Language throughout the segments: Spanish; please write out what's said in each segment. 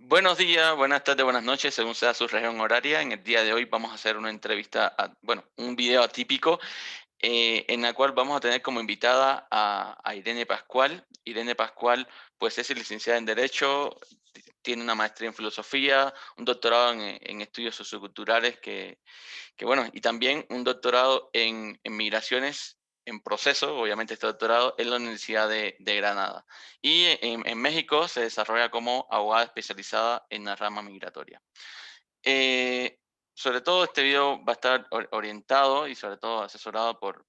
Buenos días, buenas tardes, buenas noches, según sea su región horaria. En el día de hoy vamos a hacer una entrevista, un video atípico en la cual vamos a tener como invitada a Irene Pascual. Irene Pascual, pues es licenciada en Derecho, tiene una maestría en Filosofía, un doctorado en Estudios Socioculturales bueno, y también un doctorado en Migraciones en proceso, obviamente este doctorado, en la Universidad de Granada. Y en México se desarrolla como abogada especializada en la rama migratoria. Eh, Sobre todo este video va a estar orientado y sobre todo asesorado por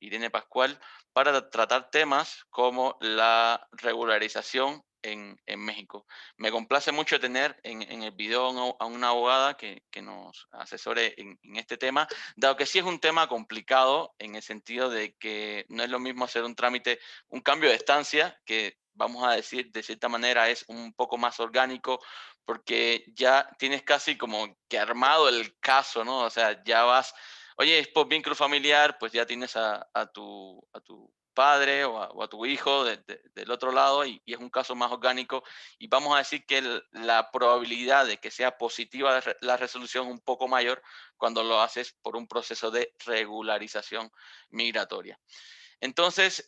Irene Pascual para tratar temas como la regularización en México. Me complace mucho tener en el video a una abogada que nos asesore en este tema, dado que sí es un tema complicado en el sentido de que no es lo mismo hacer un trámite, un cambio de estancia, que vamos a decir de cierta manera es un poco más orgánico, porque ya tienes casi como que armado el caso, ¿no? O sea, ya vas, oye, es por vínculo familiar, pues ya tienes a tu padre o a tu hijo del otro lado y es un caso más orgánico y vamos a decir que la probabilidad de que sea positiva la resolución es un poco mayor cuando lo haces por un proceso de regularización migratoria. Entonces,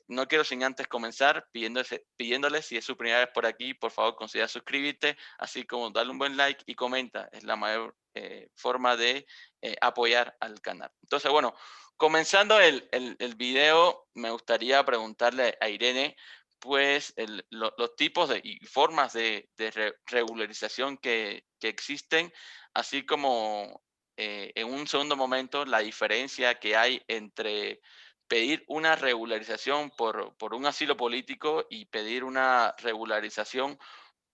no quiero sin antes comenzar pidiéndole si es su primera vez por aquí, por favor considera suscribirte, así como darle un buen like y comenta. Es la mayor forma de apoyar al canal. Entonces, bueno, comenzando el video, me gustaría preguntarle a Irene, pues, los tipos y formas de regularización que existen, así como en un segundo momento la diferencia que hay entre pedir una regularización por un asilo político y pedir una regularización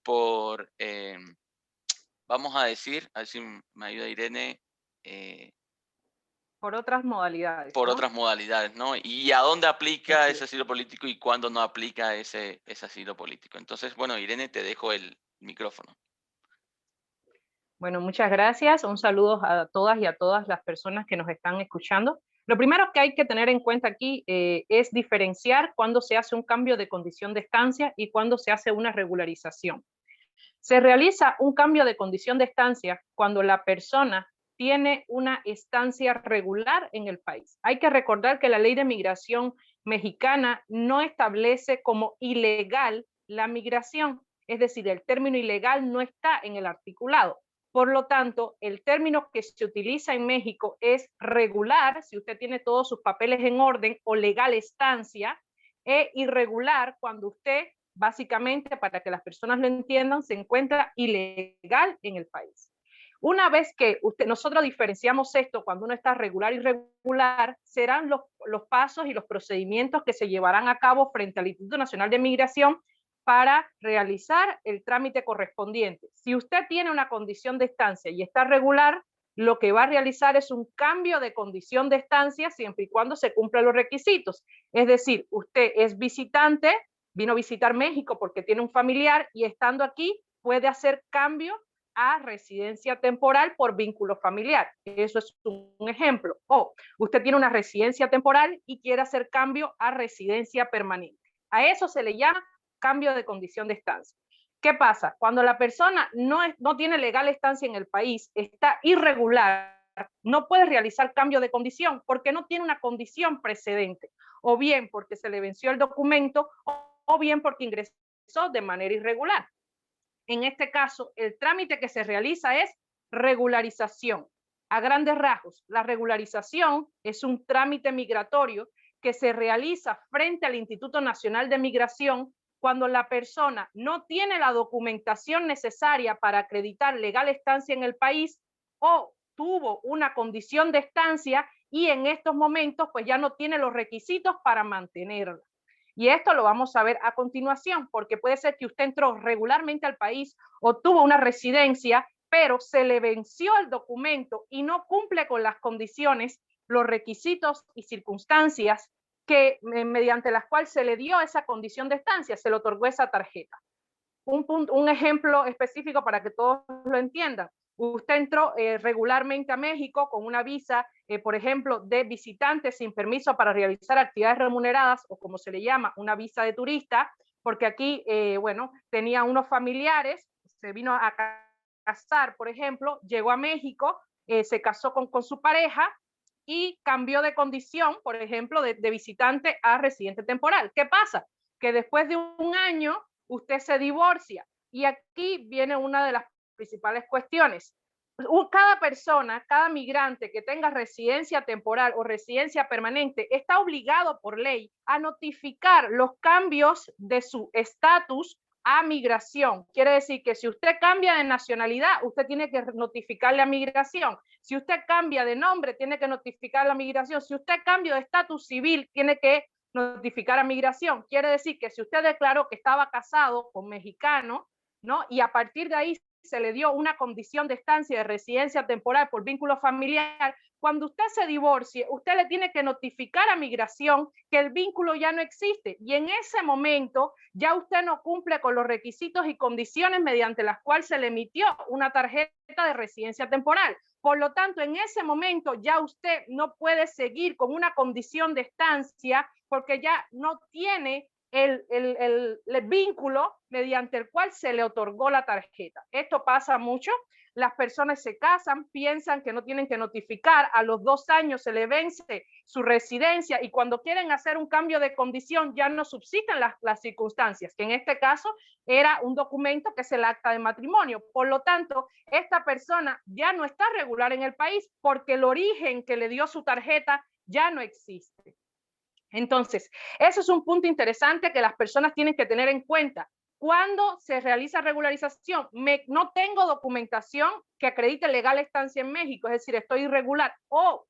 por, vamos a ver si me ayuda Irene, eh, Por otras modalidades, por ¿no? otras modalidades, ¿no? Y a dónde aplica Así ese es. asilo político y cuándo no aplica ese asilo político. Entonces, bueno, Irene, te dejo el micrófono. Bueno, muchas gracias. Un saludo a todas y a todas las personas que nos están escuchando. Lo primero que hay que tener en cuenta aquí es diferenciar cuándo se hace un cambio de condición de estancia y cuándo se hace una regularización. Se realiza un cambio de condición de estancia cuando la persona tiene una estancia regular en el país. Hay que recordar que la ley de migración mexicana no establece como ilegal la migración, es decir, el término ilegal no está en el articulado. Por lo tanto, el término que se utiliza en México es regular, si usted tiene todos sus papeles en orden, o legal estancia, e irregular cuando usted, básicamente, para que las personas lo entiendan, se encuentra ilegal en el país. Una vez que nosotros diferenciamos esto, cuando uno está regular y irregular, serán los pasos y los procedimientos que se llevarán a cabo frente al Instituto Nacional de Migración para realizar el trámite correspondiente. Si usted tiene una condición de estancia y está regular, lo que va a realizar es un cambio de condición de estancia siempre y cuando se cumplan los requisitos. Es decir, usted es visitante, vino a visitar México porque tiene un familiar y estando aquí puede hacer cambio a residencia temporal por vínculo familiar. Eso es un ejemplo. O usted tiene una residencia temporal y quiere hacer cambio a residencia permanente. A eso se le llama cambio de condición de estancia. ¿Qué pasa? Cuando la persona no tiene legal estancia en el país, está irregular, no puede realizar cambio de condición porque no tiene una condición precedente, o bien porque se le venció el documento, o bien porque ingresó de manera irregular. En este caso, el trámite que se realiza es regularización. A grandes rasgos, la regularización es un trámite migratorio que se realiza frente al Instituto Nacional de Migración cuando la persona no tiene la documentación necesaria para acreditar legal estancia en el país o tuvo una condición de estancia y en estos momentos pues ya no tiene los requisitos para mantenerla. Y esto lo vamos a ver a continuación, porque puede ser que usted entró regularmente al país o tuvo una residencia, pero se le venció el documento y no cumple con las condiciones, los requisitos y circunstancias que mediante las cuales se le dio esa condición de estancia, se le otorgó esa tarjeta. Un ejemplo específico para que todos lo entiendan. Usted entró regularmente a México con una visa, por ejemplo, de visitante sin permiso para realizar actividades remuneradas o como se le llama, una visa de turista, porque aquí, bueno, tenía unos familiares, se vino a casar, por ejemplo, llegó a México, se casó con su pareja y cambió de condición, por ejemplo, de visitante a residente temporal. ¿Qué pasa? Que después de un año usted se divorcia y aquí viene una de las principales cuestiones. Cada persona, cada migrante que tenga residencia temporal o residencia permanente está obligado por ley a notificar los cambios de su estatus a migración. Quiere decir que si usted cambia de nacionalidad, usted tiene que notificarle a migración. Si usted cambia de nombre, tiene que notificar a migración. Si usted cambia de estatus civil, tiene que notificar a migración. Quiere decir que si usted declaró que estaba casado con mexicano, ¿no? Y a partir de ahí se le dio una condición de estancia de residencia temporal por vínculo familiar, cuando usted se divorcie, usted le tiene que notificar a migración que el vínculo ya no existe y en ese momento ya usted no cumple con los requisitos y condiciones mediante las cuales se le emitió una tarjeta de residencia temporal. Por lo tanto, en ese momento ya usted no puede seguir con una condición de estancia porque ya no tiene el vínculo mediante el cual se le otorgó la tarjeta. Esto pasa mucho. Las personas se casan, piensan que no tienen que notificar, a los 2 años se le vence su residencia y cuando quieren hacer un cambio de condición ya no subsisten las circunstancias, que en este caso era un documento que es el acta de matrimonio. Por lo tanto, esta persona ya no está regular en el país porque el origen que le dio su tarjeta ya no existe. Entonces, eso es un punto interesante que las personas tienen que tener en cuenta. Cuando se realiza regularización, no tengo documentación que acredite legal estancia en México, es decir, estoy irregular, o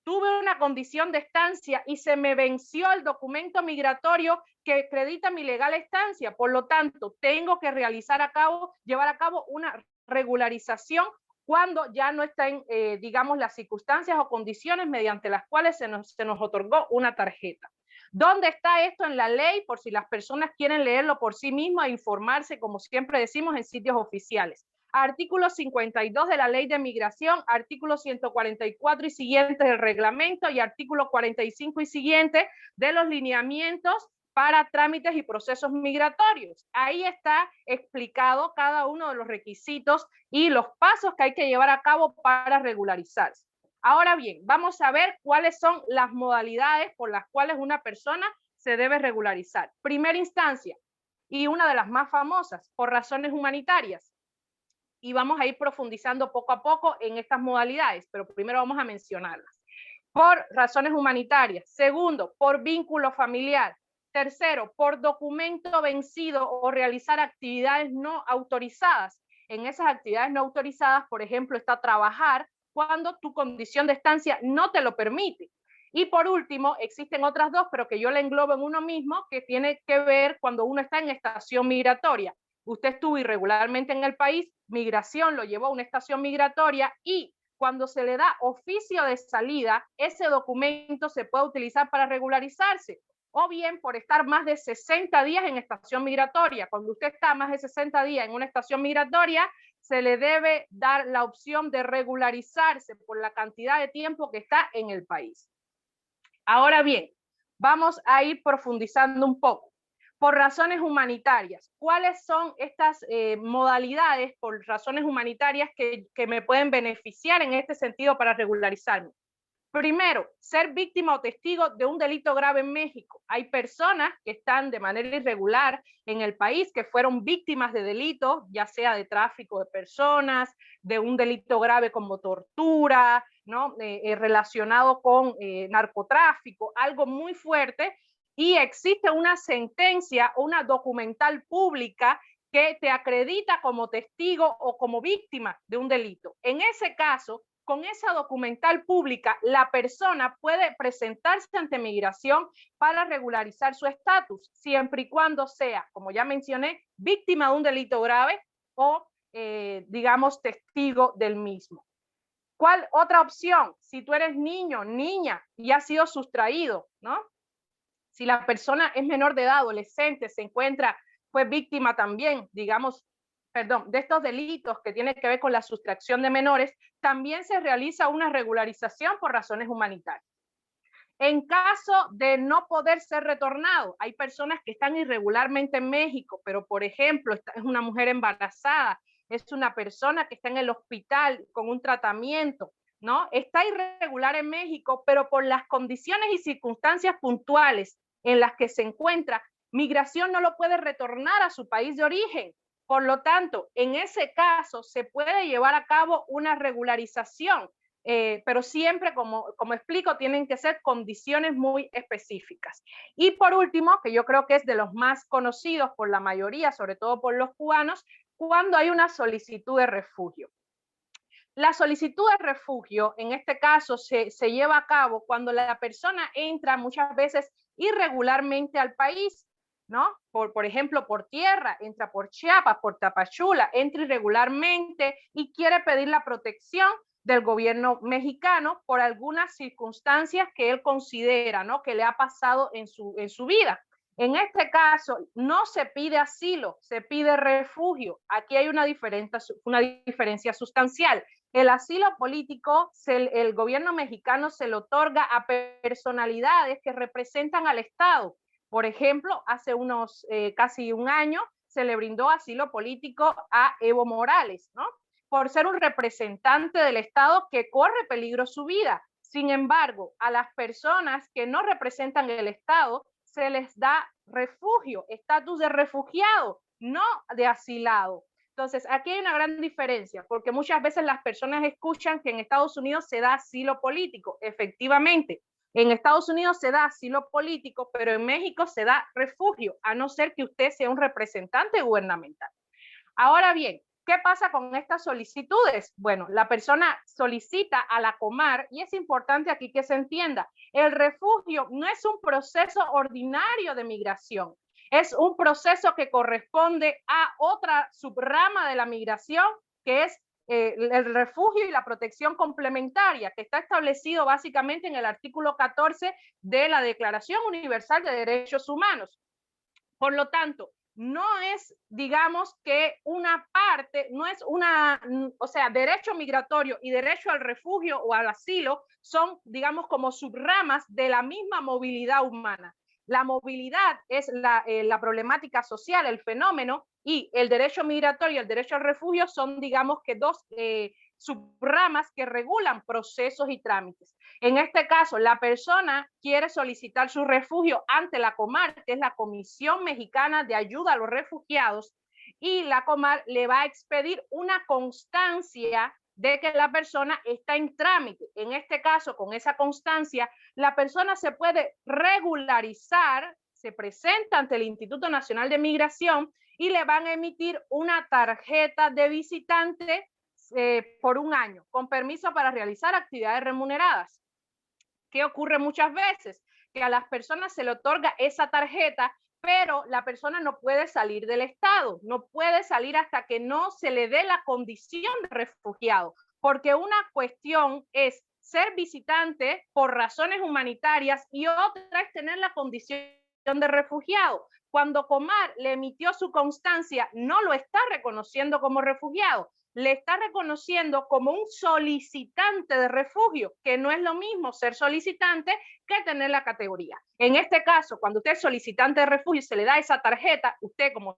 tuve una condición de estancia y se me venció el documento migratorio que acredita mi legal estancia, por lo tanto, tengo que llevar a cabo una regularización cuando ya no estén, digamos, las circunstancias o condiciones mediante las cuales se nos otorgó una tarjeta. ¿Dónde está esto en la ley? Por si las personas quieren leerlo por sí mismas e informarse, como siempre decimos, en sitios oficiales. Artículo 52 de la Ley de Migración, artículo 144 y siguientes del reglamento y artículo 45 y siguientes de los lineamientos para trámites y procesos migratorios. Ahí está explicado cada uno de los requisitos y los pasos que hay que llevar a cabo para regularizarse. Ahora bien, vamos a ver cuáles son las modalidades por las cuales una persona se debe regularizar. Primera instancia, y una de las más famosas, por razones humanitarias. Y vamos a ir profundizando poco a poco en estas modalidades, pero primero vamos a mencionarlas. Por razones humanitarias. Segundo, por vínculo familiar. Tercero, por documento vencido o realizar actividades no autorizadas. En esas actividades no autorizadas, por ejemplo, está trabajar cuando tu condición de estancia no te lo permite. Y por último, existen otras dos, pero que yo le englobo en uno mismo, que tiene que ver cuando uno está en estación migratoria. Usted estuvo irregularmente en el país, migración lo llevó a una estación migratoria y cuando se le da oficio de salida, ese documento se puede utilizar para regularizarse, o bien por estar más de 60 días en estación migratoria. Cuando usted está más de 60 días en una estación migratoria, se le debe dar la opción de regularizarse por la cantidad de tiempo que está en el país. Ahora bien, vamos a ir profundizando un poco. Por razones humanitarias, ¿cuáles son estas modalidades por razones humanitarias que me pueden beneficiar en este sentido para regularizarme? Primero, ser víctima o testigo de un delito grave en México. Hay personas que están de manera irregular en el país, que fueron víctimas de delitos, ya sea de tráfico de personas, de un delito grave como tortura, ¿no? Relacionado con narcotráfico, algo muy fuerte, y existe una sentencia o una documental pública que te acredita como testigo o como víctima de un delito. En ese caso, con esa documental pública, la persona puede presentarse ante migración para regularizar su estatus, siempre y cuando sea, como ya mencioné, víctima de un delito grave o, digamos, testigo del mismo. ¿Cuál otra opción? Si tú eres niño, niña y has sido sustraído, ¿no? Si la persona es menor de edad, adolescente, se encuentra pues víctima también, digamos, de estos delitos que tienen que ver con la sustracción de menores, también se realiza una regularización por razones humanitarias. En caso de no poder ser retornado, hay personas que están irregularmente en México, pero por ejemplo, es una mujer embarazada es una persona que está en el hospital con un tratamiento, ¿no? Está irregular en México, pero por las condiciones y circunstancias puntuales en las que se encuentra, migración no lo puede retornar a su país de origen. Por lo tanto, en ese caso se puede llevar a cabo una regularización, pero siempre, como explico, tienen que ser condiciones muy específicas. Y por último, que yo creo que es de los más conocidos por la mayoría, sobre todo por los cubanos, cuando hay una solicitud de refugio. La solicitud de refugio, en este caso, se lleva a cabo cuando la persona entra muchas veces irregularmente al país, ¿no? Por ejemplo, por tierra, entra por Chiapas, por Tapachula, entra irregularmente y quiere pedir la protección del gobierno mexicano por algunas circunstancias que él considera, ¿no?, que le ha pasado en su vida. En este caso, no se pide asilo, se pide refugio. Aquí hay una diferencia sustancial. El asilo político, el gobierno mexicano se lo otorga a personalidades que representan al Estado. Por ejemplo, hace casi un año se le brindó asilo político a Evo Morales, ¿no?, por ser un representante del Estado que corre peligro su vida. Sin embargo, a las personas que no representan el Estado se les da refugio, estatus de refugiado, no de asilado. Entonces, aquí hay una gran diferencia, porque muchas veces las personas escuchan que en Estados Unidos se da asilo político. Efectivamente, en Estados Unidos se da asilo político, pero en México se da refugio, a no ser que usted sea un representante gubernamental. Ahora bien, ¿qué pasa con estas solicitudes? Bueno, la persona solicita a la Comar, y es importante aquí que se entienda, el refugio no es un proceso ordinario de migración, es un proceso que corresponde a otra subrama de la migración, que es el refugio y la protección complementaria, que está establecido básicamente en el artículo 14 de la Declaración Universal de Derechos Humanos. Por lo tanto, no es, digamos, que una parte, no es o sea, derecho migratorio y derecho al refugio o al asilo son, digamos, como subramas de la misma movilidad humana. La movilidad es la problemática social, el fenómeno, y el derecho migratorio y el derecho al refugio son, digamos, que dos subramas que regulan procesos y trámites. En este caso, la persona quiere solicitar su refugio ante la Comar, que es la Comisión Mexicana de Ayuda a los Refugiados, y la Comar le va a expedir una constancia de que la persona está en trámite. En este caso, con esa constancia, la persona se puede regularizar, se presenta ante el Instituto Nacional de Migración y le van a emitir una tarjeta de visitante por un año, con permiso para realizar actividades remuneradas. ¿Qué ocurre muchas veces? Que a las personas se le otorga esa tarjeta, pero la persona no puede salir del Estado, no puede salir hasta que no se le dé la condición de refugiado, porque una cuestión es ser visitante por razones humanitarias y otra es tener la condición de refugiado. Cuando Comar le emitió su constancia, no lo está reconociendo como refugiado, le está reconociendo como un solicitante de refugio, que no es lo mismo ser solicitante que tener la categoría. En este caso, cuando usted es solicitante de refugio y se le da esa tarjeta, usted como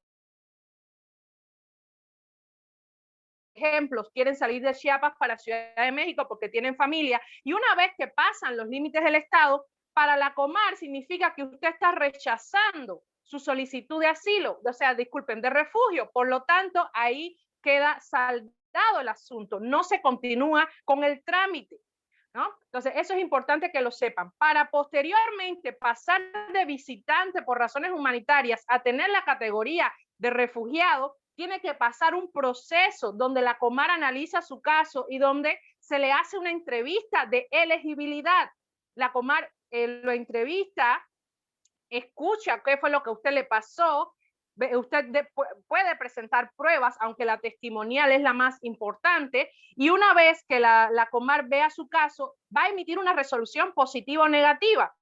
ejemplos, quieren salir de Chiapas para Ciudad de México porque tienen familia, y una vez que pasan los límites del Estado, para la Comar significa que usted está rechazando su solicitud de asilo, o sea, disculpen, de refugio. Por lo tanto, ahí queda saldado el asunto, no se continúa con el trámite, ¿no? Entonces, eso es importante que lo sepan. Para posteriormente pasar de visitante por razones humanitarias a tener la categoría de refugiado, tiene que pasar un proceso donde la Comar analiza su caso y donde se le hace una entrevista de elegibilidad. La Comar lo entrevista, escucha qué fue lo que a usted le pasó, usted puede presentar pruebas, aunque la testimonial es la más importante, y una vez que la Comar vea su caso, va a emitir una resolución positiva o negativa.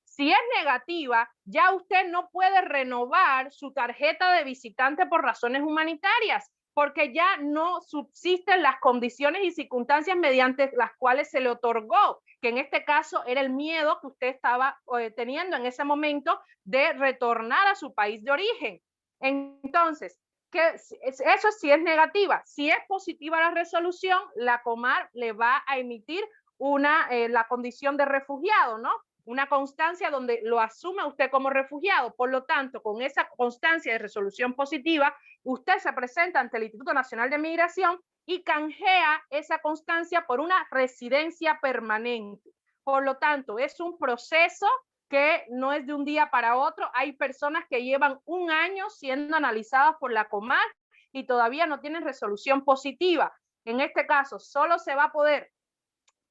Si es negativa, ya usted no puede renovar su tarjeta de visitante por razones humanitarias, porque ya no subsisten las condiciones y circunstancias mediante las cuales se le otorgó, que en este caso era el miedo que usted estaba teniendo en ese momento de retornar a su país de origen. Entonces, eso sí es negativa. Si es positiva la resolución, la Comar le va a emitir la condición de refugiado, ¿no? Una constancia donde lo asume usted como refugiado. Por lo tanto, con esa constancia de resolución positiva, usted se presenta ante el Instituto Nacional de Migración y canjea esa constancia por una residencia permanente. Por lo tanto, es un proceso que no es de un día para otro. Hay personas que llevan un año siendo analizadas por la Comar y todavía no tienen resolución positiva. En este caso, solo se va a poder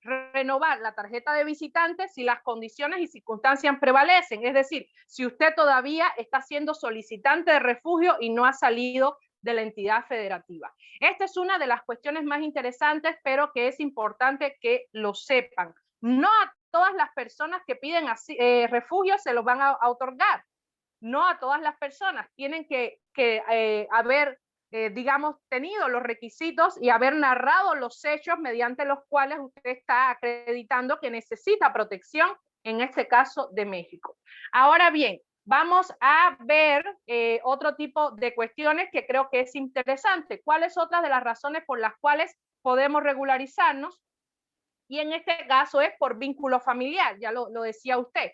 renovar la tarjeta de visitante si las condiciones y circunstancias prevalecen. Es decir, si usted todavía está siendo solicitante de refugio y no ha salido de la entidad federativa. Esta es una de las cuestiones más interesantes, pero que es importante que lo sepan. No a todas las personas que piden refugio se los van a otorgar. No a todas las personas. Tienen que haber, digamos, tenido los requisitos y haber narrado los hechos mediante los cuales usted está acreditando que necesita protección, en este caso de México. Ahora bien, vamos a ver otro tipo de cuestiones que creo que es interesante. ¿Cuáles otras de las razones por las cuales podemos regularizarnos? Y en este caso es por vínculo familiar, ya lo decía usted.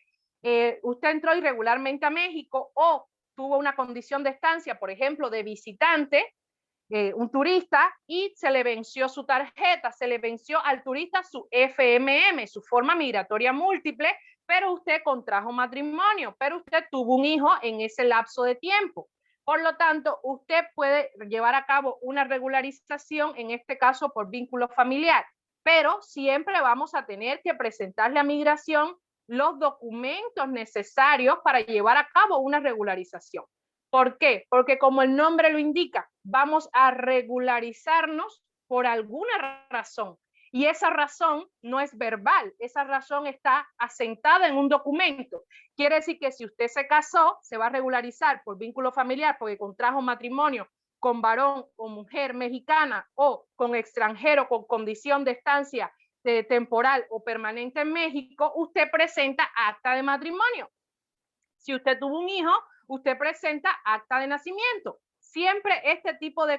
Usted entró irregularmente a México o tuvo una condición de estancia, por ejemplo, de visitante, un turista, y se le venció su tarjeta, se le venció al turista su FMM, su forma migratoria múltiple, pero usted contrajo matrimonio, pero usted tuvo un hijo en ese lapso de tiempo. Por lo tanto, usted puede llevar a cabo una regularización, en este caso por vínculo familiar, pero siempre vamos a tener que presentarle a migración los documentos necesarios para llevar a cabo una regularización. ¿Por qué? Porque como el nombre lo indica, vamos a regularizarnos por alguna razón. Y esa razón no es verbal, esa razón está asentada en un documento. Quiere decir que si usted se casó, se va a regularizar por vínculo familiar porque contrajo matrimonio con varón o mujer mexicana o con extranjero con condición de estancia temporal o permanente en México, usted presenta acta de matrimonio. Si usted tuvo un hijo, usted presenta acta de nacimiento. Siempre este tipo de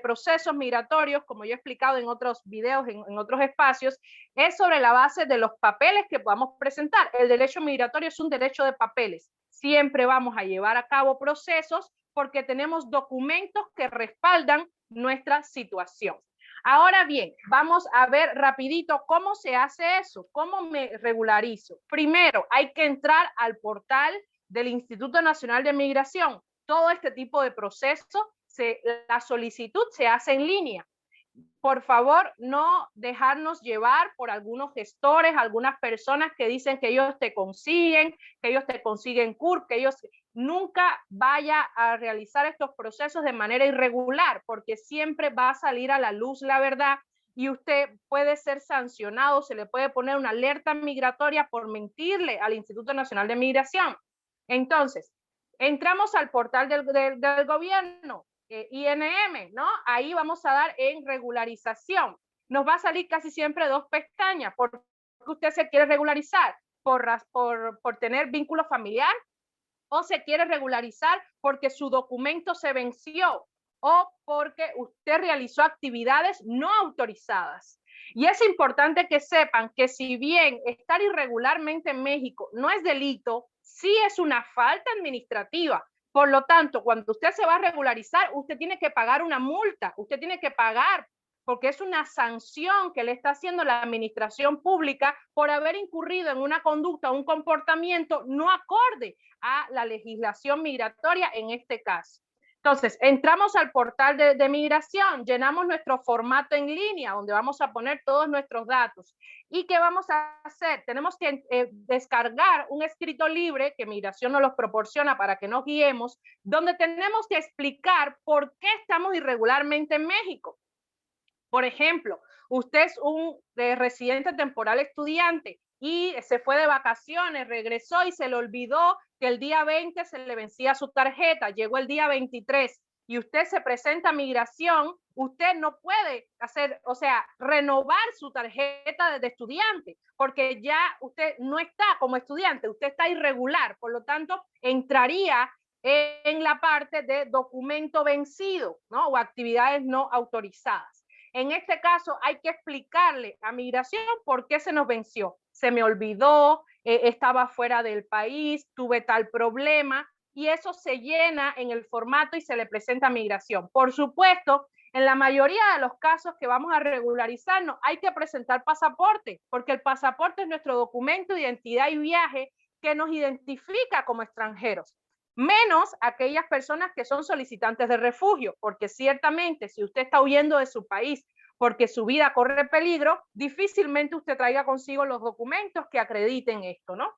procesos migratorios, como yo he explicado en otros videos, en otros espacios, es sobre la base de los papeles que podamos presentar. El derecho migratorio es un derecho de papeles. Siempre vamos a llevar a cabo procesos porque tenemos documentos que respaldan nuestra situación. Ahora bien, vamos a ver rapidito cómo se hace eso, cómo me regularizo. Primero, hay que entrar al portal del Instituto Nacional de Migración. Todo este tipo de procesos, la solicitud se hace en línea. Por favor, no dejarnos llevar por algunos gestores, algunas personas que dicen que ellos te consiguen, CURP, que ellos nunca vaya a realizar estos procesos de manera irregular, porque siempre va a salir a la luz la verdad y usted puede ser sancionado, se le puede poner una alerta migratoria por mentirle al Instituto Nacional de Migración. Entonces, entramos al portal del gobierno, INM, ¿no? Ahí vamos a dar en regularización. Nos va a salir casi siempre dos pestañas, porque usted se quiere regularizar por tener vínculo familiar o se quiere regularizar porque su documento se venció o porque usted realizó actividades no autorizadas. Y es importante que sepan que si bien estar irregularmente en México no es delito, sí es una falta administrativa. Por lo tanto, cuando usted se va a regularizar, usted tiene que pagar una multa, usted tiene que pagar porque es una sanción que le está haciendo la administración pública por haber incurrido en una conducta, un comportamiento no acorde a la legislación migratoria en este caso. Entonces, entramos al portal de migración, llenamos nuestro formato en línea, donde vamos a poner todos nuestros datos. ¿Y qué vamos a hacer? Tenemos que descargar un escrito libre que Migración nos los proporciona para que nos guiemos, donde tenemos que explicar por qué estamos irregularmente en México. Por ejemplo, usted es un residente temporal estudiante y se fue de vacaciones, regresó y se le olvidó que el día 20 se le vencía su tarjeta, llegó el día 23 y usted se presenta a migración, usted no puede renovar su tarjeta de estudiante, porque ya usted no está como estudiante, usted está irregular, por lo tanto, entraría en la parte de documento vencido, ¿no? O actividades no autorizadas. En este caso hay que explicarle a migración por qué se nos venció. Se me olvidó, estaba fuera del país, tuve tal problema, y eso se llena en el formato y se le presenta a migración. Por supuesto, en la mayoría de los casos que vamos a regularizarnos, hay que presentar pasaporte, porque el pasaporte es nuestro documento de identidad y viaje que nos identifica como extranjeros, menos aquellas personas que son solicitantes de refugio, porque ciertamente si usted está huyendo de su país porque su vida corre peligro, difícilmente usted traiga consigo los documentos que acrediten esto, ¿no?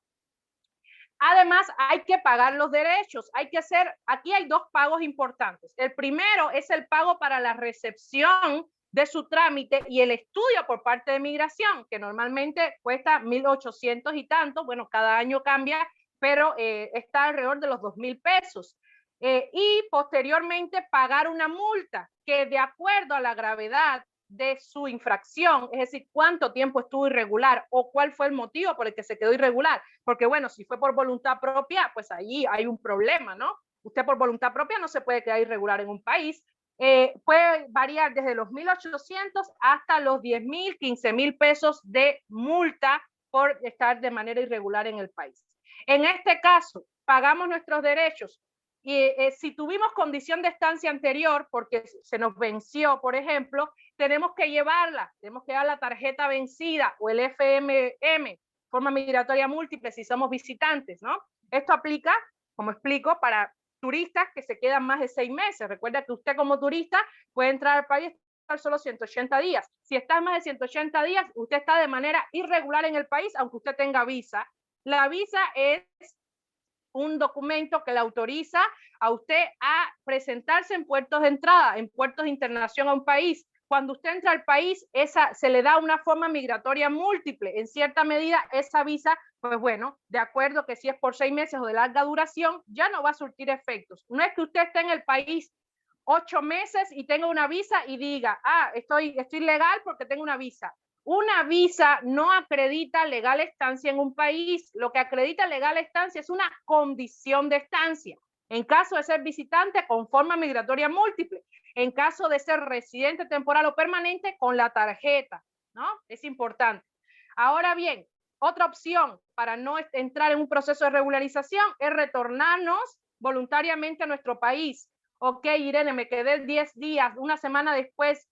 Además, hay que pagar los derechos. Hay que hacer, aquí hay dos pagos importantes. El primero es el pago para la recepción de su trámite y el estudio por parte de migración, que normalmente cuesta 1.800 y tanto. Bueno, cada año cambia, pero está alrededor de los 2.000 pesos. Y posteriormente pagar una multa que, de acuerdo a la gravedad de su infracción, es decir, cuánto tiempo estuvo irregular o cuál fue el motivo por el que se quedó irregular, porque bueno, si fue por voluntad propia, pues ahí hay un problema, ¿no? Usted por voluntad propia no se puede quedar irregular en un país. Puede variar desde los 1.800 hasta los 10.000, 15.000 pesos de multa por estar de manera irregular en el país. En este caso, pagamos nuestros derechos. Y si tuvimos condición de estancia anterior, porque se nos venció, por ejemplo, tenemos que llevar la tarjeta vencida o el FMM, forma migratoria múltiple, si somos visitantes, ¿no? Esto aplica, como explico, para turistas que se quedan más de 6 meses. Recuerda que usted como turista puede entrar al país solo 180 días. Si está más de 180 días, usted está de manera irregular en el país, aunque usted tenga visa. La visa es un documento que le autoriza a usted a presentarse en puertos de entrada, en puertos de internación a un país. Cuando usted entra al país, se le da una forma migratoria múltiple. En cierta medida, esa visa, pues bueno, de acuerdo que si es por 6 meses o de larga duración, ya no va a surtir efectos. No es que usted esté en el país 8 meses y tenga una visa y diga, estoy legal porque tengo una visa. Una visa no acredita legal estancia en un país. Lo que acredita legal estancia es una condición de estancia. En caso de ser visitante, con forma migratoria múltiple. En caso de ser residente temporal o permanente, con la tarjeta, ¿no? Es importante. Ahora bien, otra opción para no entrar en un proceso de regularización es retornarnos voluntariamente a nuestro país. Ok, Irene, me quedé 10 días, una semana después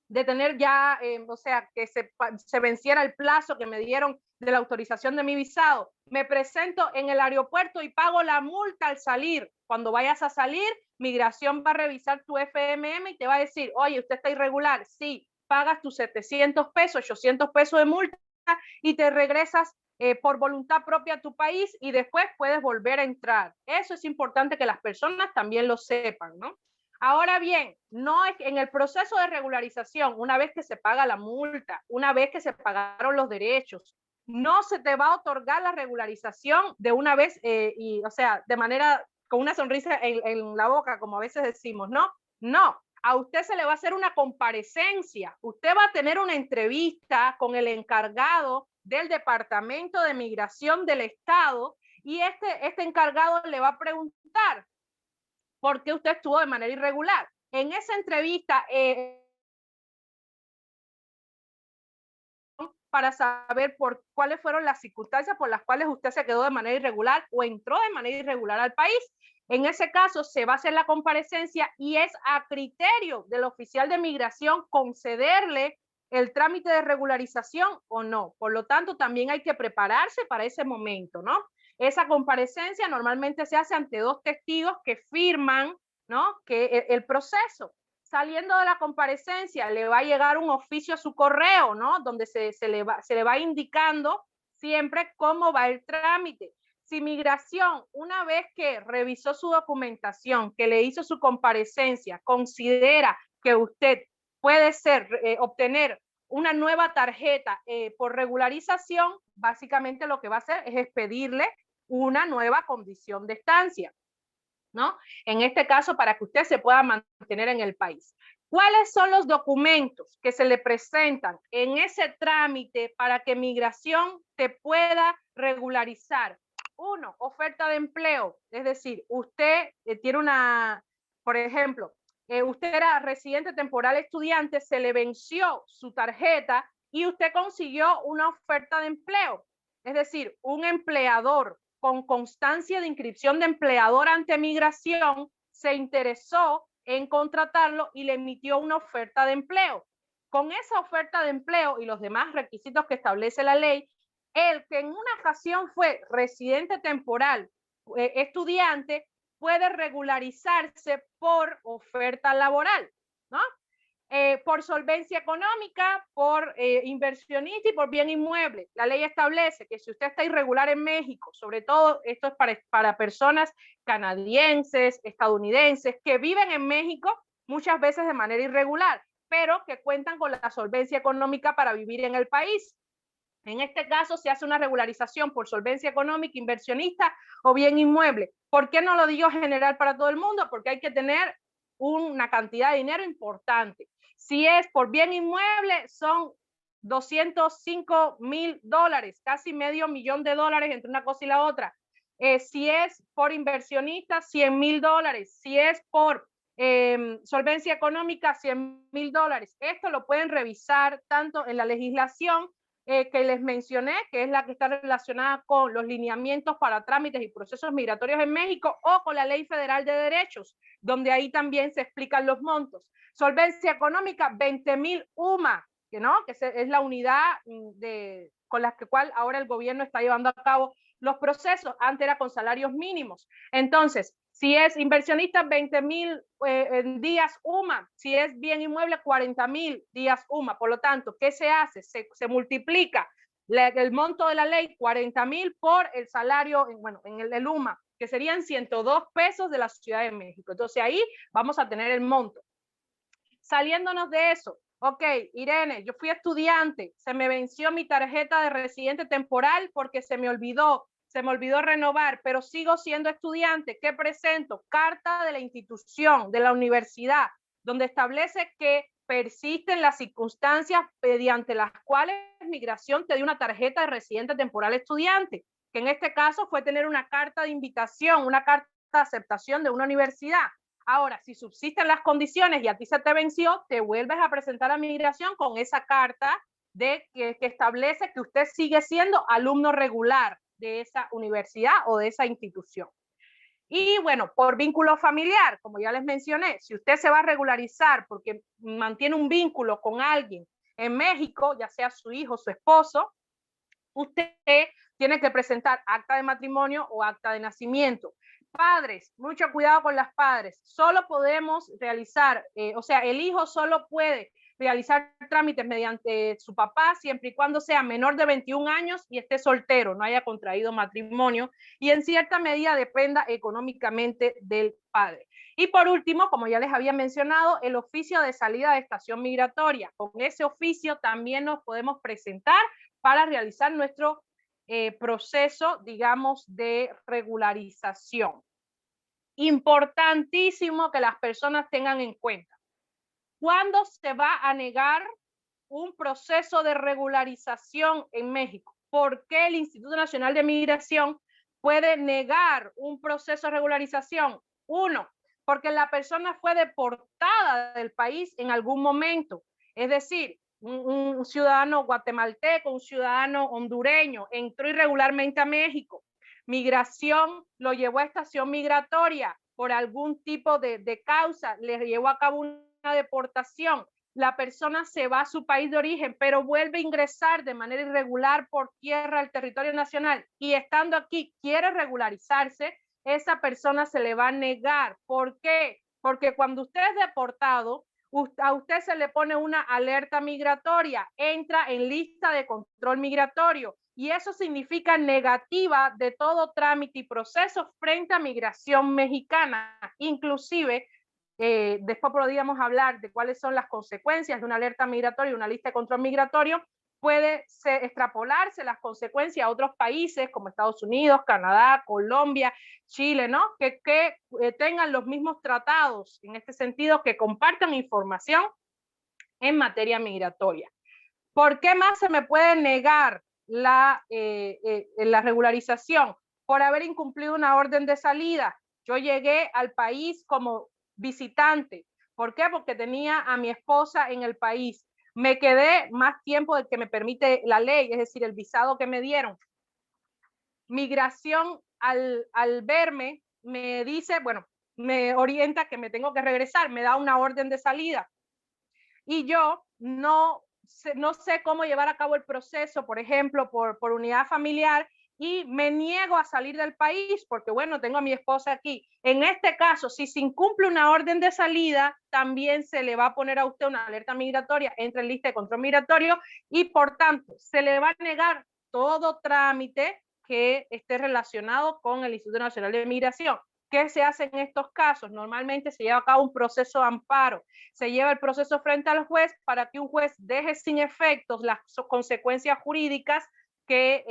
de tener ya, o sea, que se venciera el plazo que me dieron de la autorización de mi visado. Me presento en el aeropuerto y pago la multa al salir. Cuando vayas a salir, migración va a revisar tu FMM y te va a decir, oye, usted está irregular. Sí, pagas tus 700 pesos, 800 pesos de multa y te regresas por voluntad propia a tu país y después puedes volver a entrar. Eso es importante que las personas también lo sepan, ¿no? Ahora bien, no es en el proceso de regularización, una vez que se paga la multa, una vez que se pagaron los derechos, no se te va a otorgar la regularización de una vez y, o sea, de manera con una sonrisa en la boca, como a veces decimos, ¿no? No, a usted se le va a hacer una comparecencia, usted va a tener una entrevista con el encargado del Departamento de Migración del Estado y este encargado le va a preguntar por qué usted estuvo de manera irregular. En esa entrevista, para saber cuáles fueron las circunstancias por las cuales usted se quedó de manera irregular o entró de manera irregular al país. En ese caso, se va a hacer la comparecencia y es a criterio del oficial de migración concederle el trámite de regularización o no. Por lo tanto, también hay que prepararse para ese momento, ¿no? Esa comparecencia normalmente se hace ante 2 testigos que firman, ¿no? Que el proceso. Saliendo de la comparecencia, le va a llegar un oficio a su correo, ¿no? Donde se le va indicando siempre cómo va el trámite. Si migración, una vez que revisó su documentación, que le hizo su comparecencia, considera que usted puede obtener una nueva tarjeta por regularización, básicamente lo que va a hacer es expedirle una nueva condición de estancia, ¿no? En este caso, para que usted se pueda mantener en el país. ¿Cuáles son los documentos que se le presentan en ese trámite para que migración te pueda regularizar? Uno, oferta de empleo, es decir, usted tiene una, por ejemplo, usted era residente temporal estudiante, se le venció su tarjeta y usted consiguió una oferta de empleo. Es decir, un empleador con constancia de inscripción de empleador ante migración se interesó en contratarlo y le emitió una oferta de empleo. Con esa oferta de empleo y los demás requisitos que establece la ley, el que en una ocasión fue residente temporal, estudiante, puede regularizarse por oferta laboral, ¿no? Por solvencia económica, por inversionista y por bien inmueble. La ley establece que si usted está irregular en México, sobre todo esto es para personas canadienses, estadounidenses, que viven en México muchas veces de manera irregular, pero que cuentan con la solvencia económica para vivir en el país. En este caso se hace una regularización por solvencia económica, inversionista o bien inmueble. ¿Por qué no lo digo general para todo el mundo? Porque hay que tener una cantidad de dinero importante. Si es por bien inmueble, son $205,000, casi $500,000 entre una cosa y la otra. Si es por inversionista, $100,000. Si es por solvencia económica, $100,000. Esto lo pueden revisar tanto en la legislación que les mencioné, que es la que está relacionada con los lineamientos para trámites y procesos migratorios en México, o con la Ley Federal de Derechos, donde ahí también se explican los montos. Solvencia económica, 20,000 UMA, que es la unidad con la cual ahora el gobierno está llevando a cabo los procesos. Antes era con salarios mínimos. Entonces, si es inversionista, 20,000 días UMA. Si es bien inmueble, 40,000 días UMA. Por lo tanto, ¿qué se hace? Se multiplica el monto de la ley, 40,000 por el salario, en el UMA, que serían 102 pesos de la Ciudad de México. Entonces ahí vamos a tener el monto. Saliéndonos de eso, ok, Irene, yo fui estudiante, se me venció mi tarjeta de residente temporal porque se me olvidó renovar, pero sigo siendo estudiante. ¿Qué presento? Carta de la institución, de la universidad, donde establece que persisten las circunstancias mediante las cuales migración te dio una tarjeta de residente temporal estudiante, que en este caso fue tener una carta de invitación, una carta de aceptación de una universidad. Ahora, si subsisten las condiciones y a ti se te venció, te vuelves a presentar a migración con esa carta que establece que usted sigue siendo alumno regular de esa universidad o de esa institución. Y bueno, por vínculo familiar, como ya les mencioné, si usted se va a regularizar porque mantiene un vínculo con alguien en México, ya sea su hijo, su esposo, usted tiene que presentar acta de matrimonio o acta de nacimiento. Padres, mucho cuidado con las padres. Solo podemos realizar, el hijo solo puede realizar trámites mediante su papá siempre y cuando sea menor de 21 años y esté soltero, no haya contraído matrimonio y en cierta medida dependa económicamente del padre. Y por último, como ya les había mencionado, el oficio de salida de estación migratoria. Con ese oficio también nos podemos presentar para realizar nuestro proceso, digamos, de regularización. Importantísimo que las personas tengan en cuenta. ¿Cuándo se va a negar un proceso de regularización en México? ¿Por qué el Instituto Nacional de Migración puede negar un proceso de regularización? Uno, porque la persona fue deportada del país en algún momento. Es decir, un ciudadano guatemalteco, un ciudadano hondureño, entró irregularmente a México. Migración lo llevó a estación migratoria por algún tipo de causa, le llevó a cabo una deportación. La persona se va a su país de origen, pero vuelve a ingresar de manera irregular por tierra al territorio nacional y estando aquí quiere regularizarse, esa persona se le va a negar. ¿Por qué? Porque cuando usted es deportado, a usted se le pone una alerta migratoria, entra en lista de control migratorio y eso significa negativa de todo trámite y proceso frente a migración mexicana. Inclusive, después podríamos hablar de cuáles son las consecuencias de una alerta migratoria y una lista de control migratorio. Puede extrapolarse las consecuencias a otros países como Estados Unidos, Canadá, Colombia, Chile, ¿no? Que tengan los mismos tratados en este sentido, que compartan información en materia migratoria. ¿Por qué más se me puede negar la regularización? por haber incumplido una orden de salida. Yo llegué al país como visitante. ¿Por qué? Porque tenía a mi esposa en el país. Me quedé más tiempo del que me permite la ley, es decir, el visado que me dieron. Migración, al verme, me dice, bueno, me orienta que me tengo que regresar, me da una orden de salida. Y yo no sé cómo llevar a cabo el proceso, por ejemplo, por unidad familiar, y me niego a salir del país porque, bueno, tengo a mi esposa aquí. En este caso, si se incumple una orden de salida, también se le va a poner a usted una alerta migratoria, entra en lista de control migratorio y, por tanto, se le va a negar todo trámite que esté relacionado con el Instituto Nacional de Migración. ¿Qué se hace en estos casos? Normalmente se lleva a cabo un proceso de amparo, se lleva el proceso frente al juez para que un juez deje sin efectos las consecuencias jurídicas que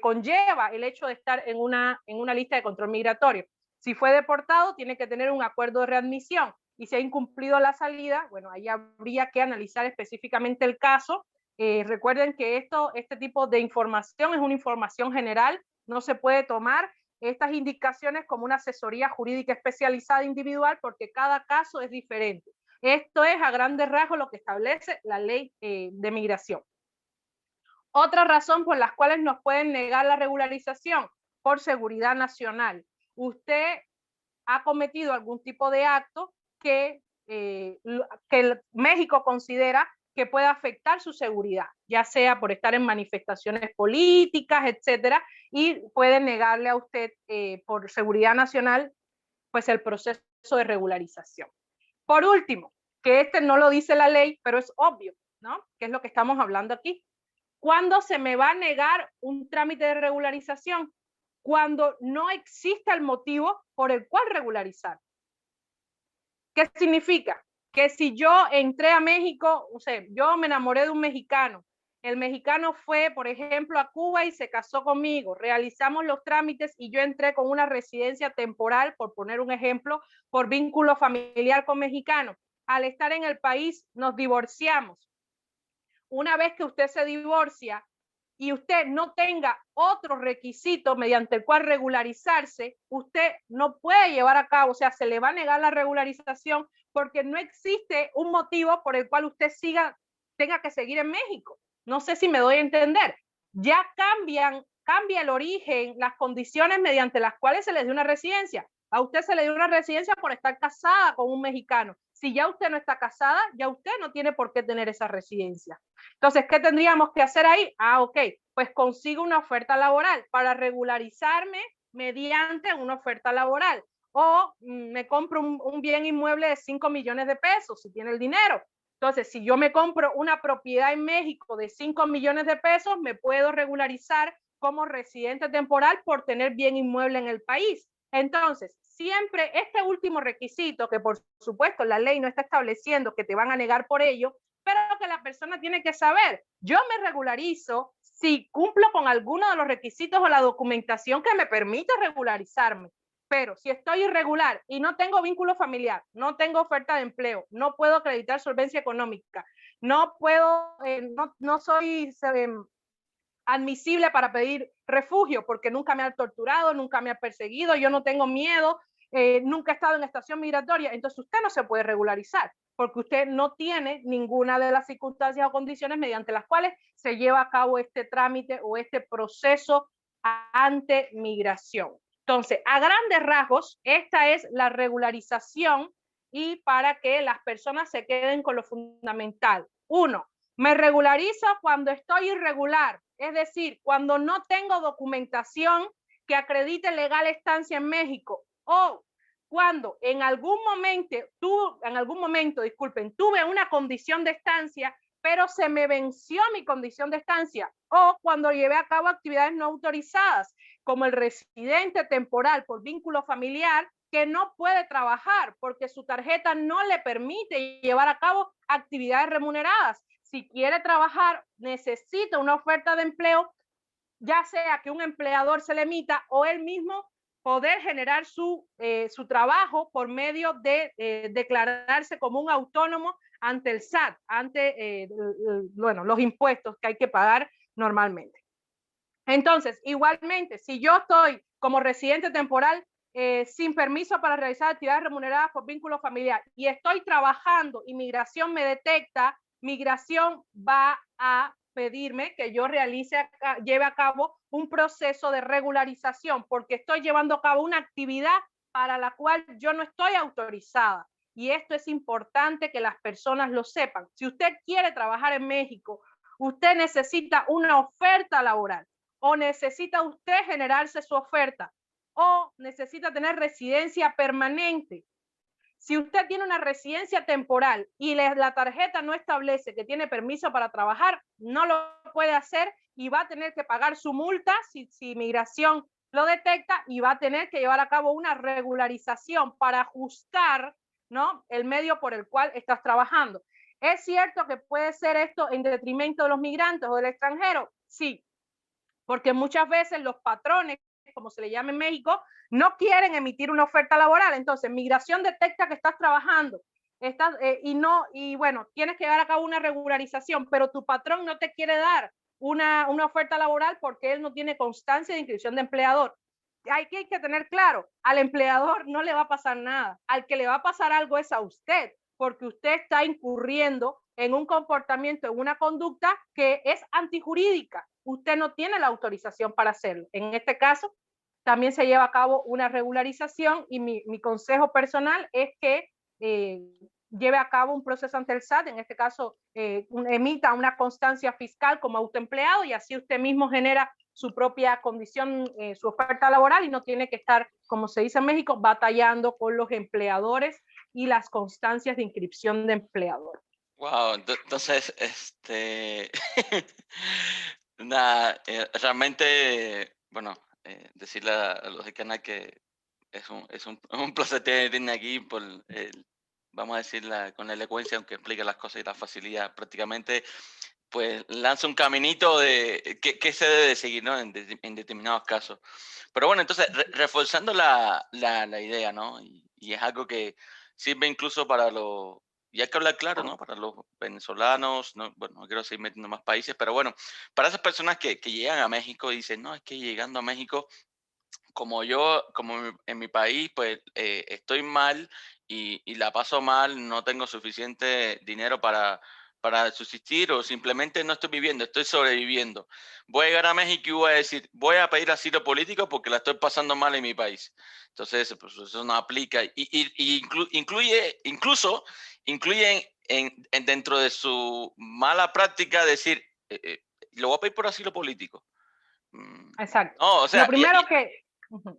conlleva el hecho de estar en una lista de control migratorio. Si fue deportado, tiene que tener un acuerdo de readmisión, y si ha incumplido la salida, bueno, ahí habría que analizar específicamente el caso. Recuerden que este tipo de información es una información general, no se puede tomar estas indicaciones como una asesoría jurídica especializada individual porque cada caso es diferente. Esto es a grandes rasgos lo que establece la ley de migración. Otra razón por las cuales nos pueden negar la regularización, por seguridad nacional. Usted ha cometido algún tipo de acto que México considera que puede afectar su seguridad, ya sea por estar en manifestaciones políticas, etcétera, y puede negarle a usted por seguridad nacional pues el proceso de regularización. Por último, que este no lo dice la ley, pero es obvio, ¿no? Que es lo que estamos hablando aquí. ¿Cuándo se me va a negar un trámite de regularización? Cuando no exista el motivo por el cual regularizar. ¿Qué significa? Que si yo entré a México, o sea, yo me enamoré de un mexicano, el mexicano fue, por ejemplo, a Cuba y se casó conmigo, realizamos los trámites y yo entré con una residencia temporal, por poner un ejemplo, por vínculo familiar con mexicano. Al estar en el país nos divorciamos. Una vez que usted se divorcia y usted no tenga otro requisito mediante el cual regularizarse, usted no puede llevar a cabo, o sea, se le va a negar la regularización porque no existe un motivo por el cual usted tenga que seguir en México. No sé si me doy a entender. Ya cambia el origen, las condiciones mediante las cuales se le dio una residencia. A usted se le dio una residencia por estar casada con un mexicano. Si ya usted no está casada, ya usted no tiene por qué tener esa residencia. Entonces, ¿qué tendríamos que hacer ahí? Ok, pues consigo una oferta laboral para regularizarme mediante una oferta laboral. O me compro un bien inmueble de 5 millones de pesos, si tiene el dinero. Entonces, si yo me compro una propiedad en México de 5 millones de pesos, me puedo regularizar como residente temporal por tener bien inmueble en el país. Entonces, siempre este último requisito, que por supuesto la ley no está estableciendo que te van a negar por ello, pero que la persona tiene que saber, yo me regularizo si cumplo con alguno de los requisitos o la documentación que me permite regularizarme. Pero si estoy irregular y no tengo vínculo familiar, no tengo oferta de empleo, no puedo acreditar solvencia económica, no puedo, no soy admisible para pedir refugio porque nunca me han torturado, nunca me han perseguido, yo no tengo miedo, nunca he estado en estación migratoria, entonces usted no se puede regularizar porque usted no tiene ninguna de las circunstancias o condiciones mediante las cuales se lleva a cabo este trámite o este proceso ante migración. Entonces, a grandes rasgos, esta es la regularización y para que las personas se queden con lo fundamental. Uno, me regularizo cuando estoy irregular, es decir, cuando no tengo documentación que acredite legal estancia en México o cuando en algún momento tuve una condición de estancia, pero se me venció mi condición de estancia, o cuando llevé a cabo actividades no autorizadas, como el residente temporal por vínculo familiar que no puede trabajar porque su tarjeta no le permite llevar a cabo actividades remuneradas. Si quiere trabajar, necesita una oferta de empleo, ya sea que un empleador se le emita o él mismo poder generar su trabajo por medio de declararse como un autónomo ante el SAT, ante los impuestos que hay que pagar normalmente. Entonces, igualmente, si yo estoy como residente temporal sin permiso para realizar actividades remuneradas por vínculo familiar y estoy trabajando y migración me detecta, migración va a pedirme que yo lleve a cabo un proceso de regularización porque estoy llevando a cabo una actividad para la cual yo no estoy autorizada. Y esto es importante que las personas lo sepan. Si usted quiere trabajar en México, usted necesita una oferta laboral o necesita usted generarse su oferta o necesita tener residencia permanente. Si usted tiene una residencia temporal y la tarjeta no establece que tiene permiso para trabajar, no lo puede hacer y va a tener que pagar su multa si migración lo detecta y va a tener que llevar a cabo una regularización para ajustar, ¿no?, el medio por el cual estás trabajando. ¿Es cierto que puede ser esto en detrimento de los migrantes o del extranjero? Sí, porque muchas veces los patrones, como se le llama en México, no quieren emitir una oferta laboral. Entonces, migración detecta que estás trabajando y bueno, tienes que llevar a cabo una regularización, pero tu patrón no te quiere dar una oferta laboral porque él no tiene constancia de inscripción de empleador. Hay que tener claro, al empleador no le va a pasar nada, al que le va a pasar algo es a usted, porque usted está incurriendo en un comportamiento, en una conducta que es antijurídica. Usted no tiene la autorización para hacerlo. En este caso, también se lleva a cabo una regularización y mi consejo personal es que lleve a cabo un proceso ante el SAT, en este caso emita una constancia fiscal como autoempleado y así usted mismo genera su propia condición, su oferta laboral y no tiene que estar, como se dice en México, batallando con los empleadores y las constancias de inscripción de empleador. Wow, entonces, nada, realmente, bueno, decirle a los de canal que es un placer tener aquí por vamos a decir, con la elocuencia, aunque explique las cosas y la facilidad, prácticamente, pues lanza un caminito de qué se debe de seguir, ¿no? En determinados casos. Pero bueno, entonces, reforzando la idea, ¿no? Y es algo que sirve incluso para los, y hay que hablar claro, ¿no? Para los venezolanos, no, bueno, no quiero seguir metiendo más países, pero bueno, para esas personas que llegan a México y dicen, no, es que llegando a México como en mi país, pues estoy mal y la paso mal, no tengo suficiente dinero para subsistir o simplemente no estoy viviendo, estoy sobreviviendo. Voy a llegar a México y voy a decir, voy a pedir asilo político porque la estoy pasando mal en mi país. Entonces, pues eso no aplica. Incluye dentro de su mala práctica decir, lo voy a pedir por asilo político. Exacto. No, o Lo sea, primero que,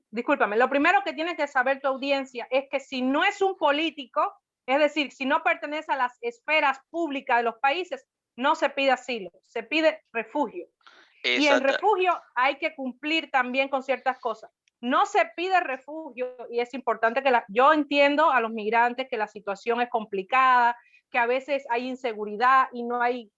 discúlpame, lo primero que tiene que saber tu audiencia es que si no es un político, es decir, si no pertenece a las esferas públicas de los países, no se pide asilo, se pide refugio. Y en exacto. refugio hay que cumplir también con ciertas cosas. No se pide refugio y es importante que yo entiendo a los migrantes que la situación es complicada, que a veces hay inseguridad y no hay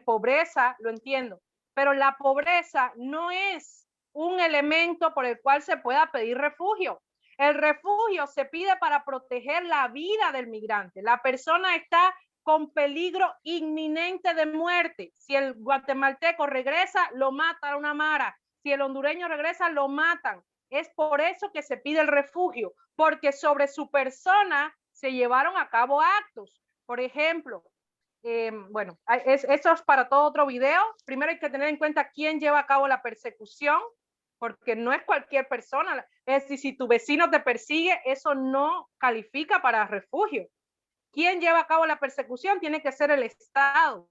pobreza, lo entiendo, pero la pobreza no es un elemento por el cual se pueda pedir refugio. El refugio se pide para proteger la vida del migrante. La persona está con peligro inminente de muerte. Si el guatemalteco regresa, lo mata una mara. Si el hondureño regresa, lo matan. Es por eso que se pide el refugio, porque sobre su persona se llevaron a cabo actos. Por ejemplo, bueno, eso es para todo otro video. Primero hay que tener en cuenta quién lleva a cabo la persecución, porque no es cualquier persona. Es decir, si tu vecino te persigue, eso no califica para refugio. ¿Quién lleva a cabo la persecución? Tiene que ser el Estado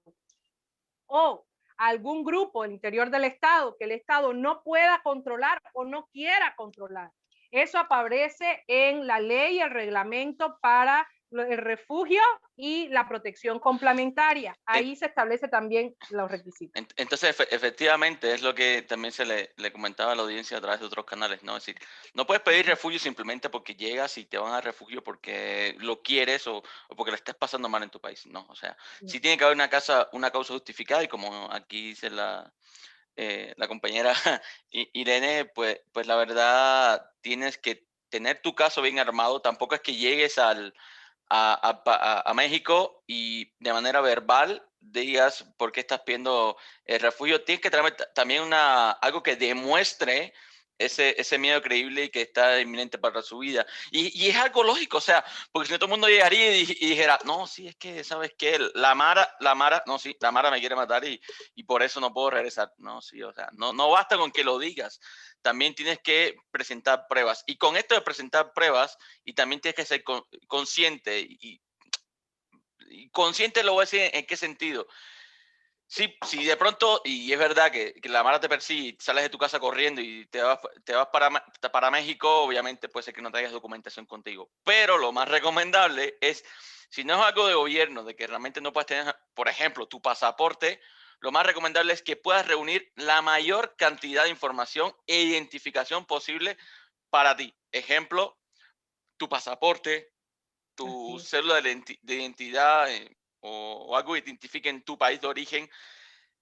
o algún grupo al interior del Estado que el Estado no pueda controlar o no quiera controlar. Eso aparece en la ley y el reglamento para el refugio y la protección complementaria. Ahí se establece también los requisitos. Entonces, efectivamente, es lo que también se le comentaba a la audiencia a través de otros canales, ¿no? Es decir, no puedes pedir refugio simplemente porque llegas y te van a refugio porque lo quieres o porque le estás pasando mal en tu país, ¿no? O sea, sí tiene que haber una causa justificada y como aquí dice la compañera Irene, pues la verdad tienes que tener tu caso bien armado. Tampoco es que llegues a México y de manera verbal digas por qué estás pidiendo refugio, tienes que traerme también algo que demuestre ese miedo creíble y que está inminente para su vida. Y es algo lógico, o sea, porque si no todo el mundo llegaría y dijera, no, sí, es que, ¿sabes qué? No, sí, la Mara me quiere matar y por eso no puedo regresar. No, sí, o sea, no basta con que lo digas, también tienes que presentar pruebas. Y con esto de presentar pruebas, y también tienes que ser consciente, y consciente lo voy a decir en qué sentido. Sí, si de pronto, y es verdad que la Mara te persigue, sales de tu casa corriendo y te vas para México, obviamente puede ser que no traigas documentación contigo. Pero lo más recomendable es, si no es algo de gobierno, de que realmente no puedes tener, por ejemplo, tu pasaporte, lo más recomendable es que puedas reunir la mayor cantidad de información e identificación posible para ti. Ejemplo, tu pasaporte, Así tu es. cédula de identidad, o algo que te identifique en tu país de origen.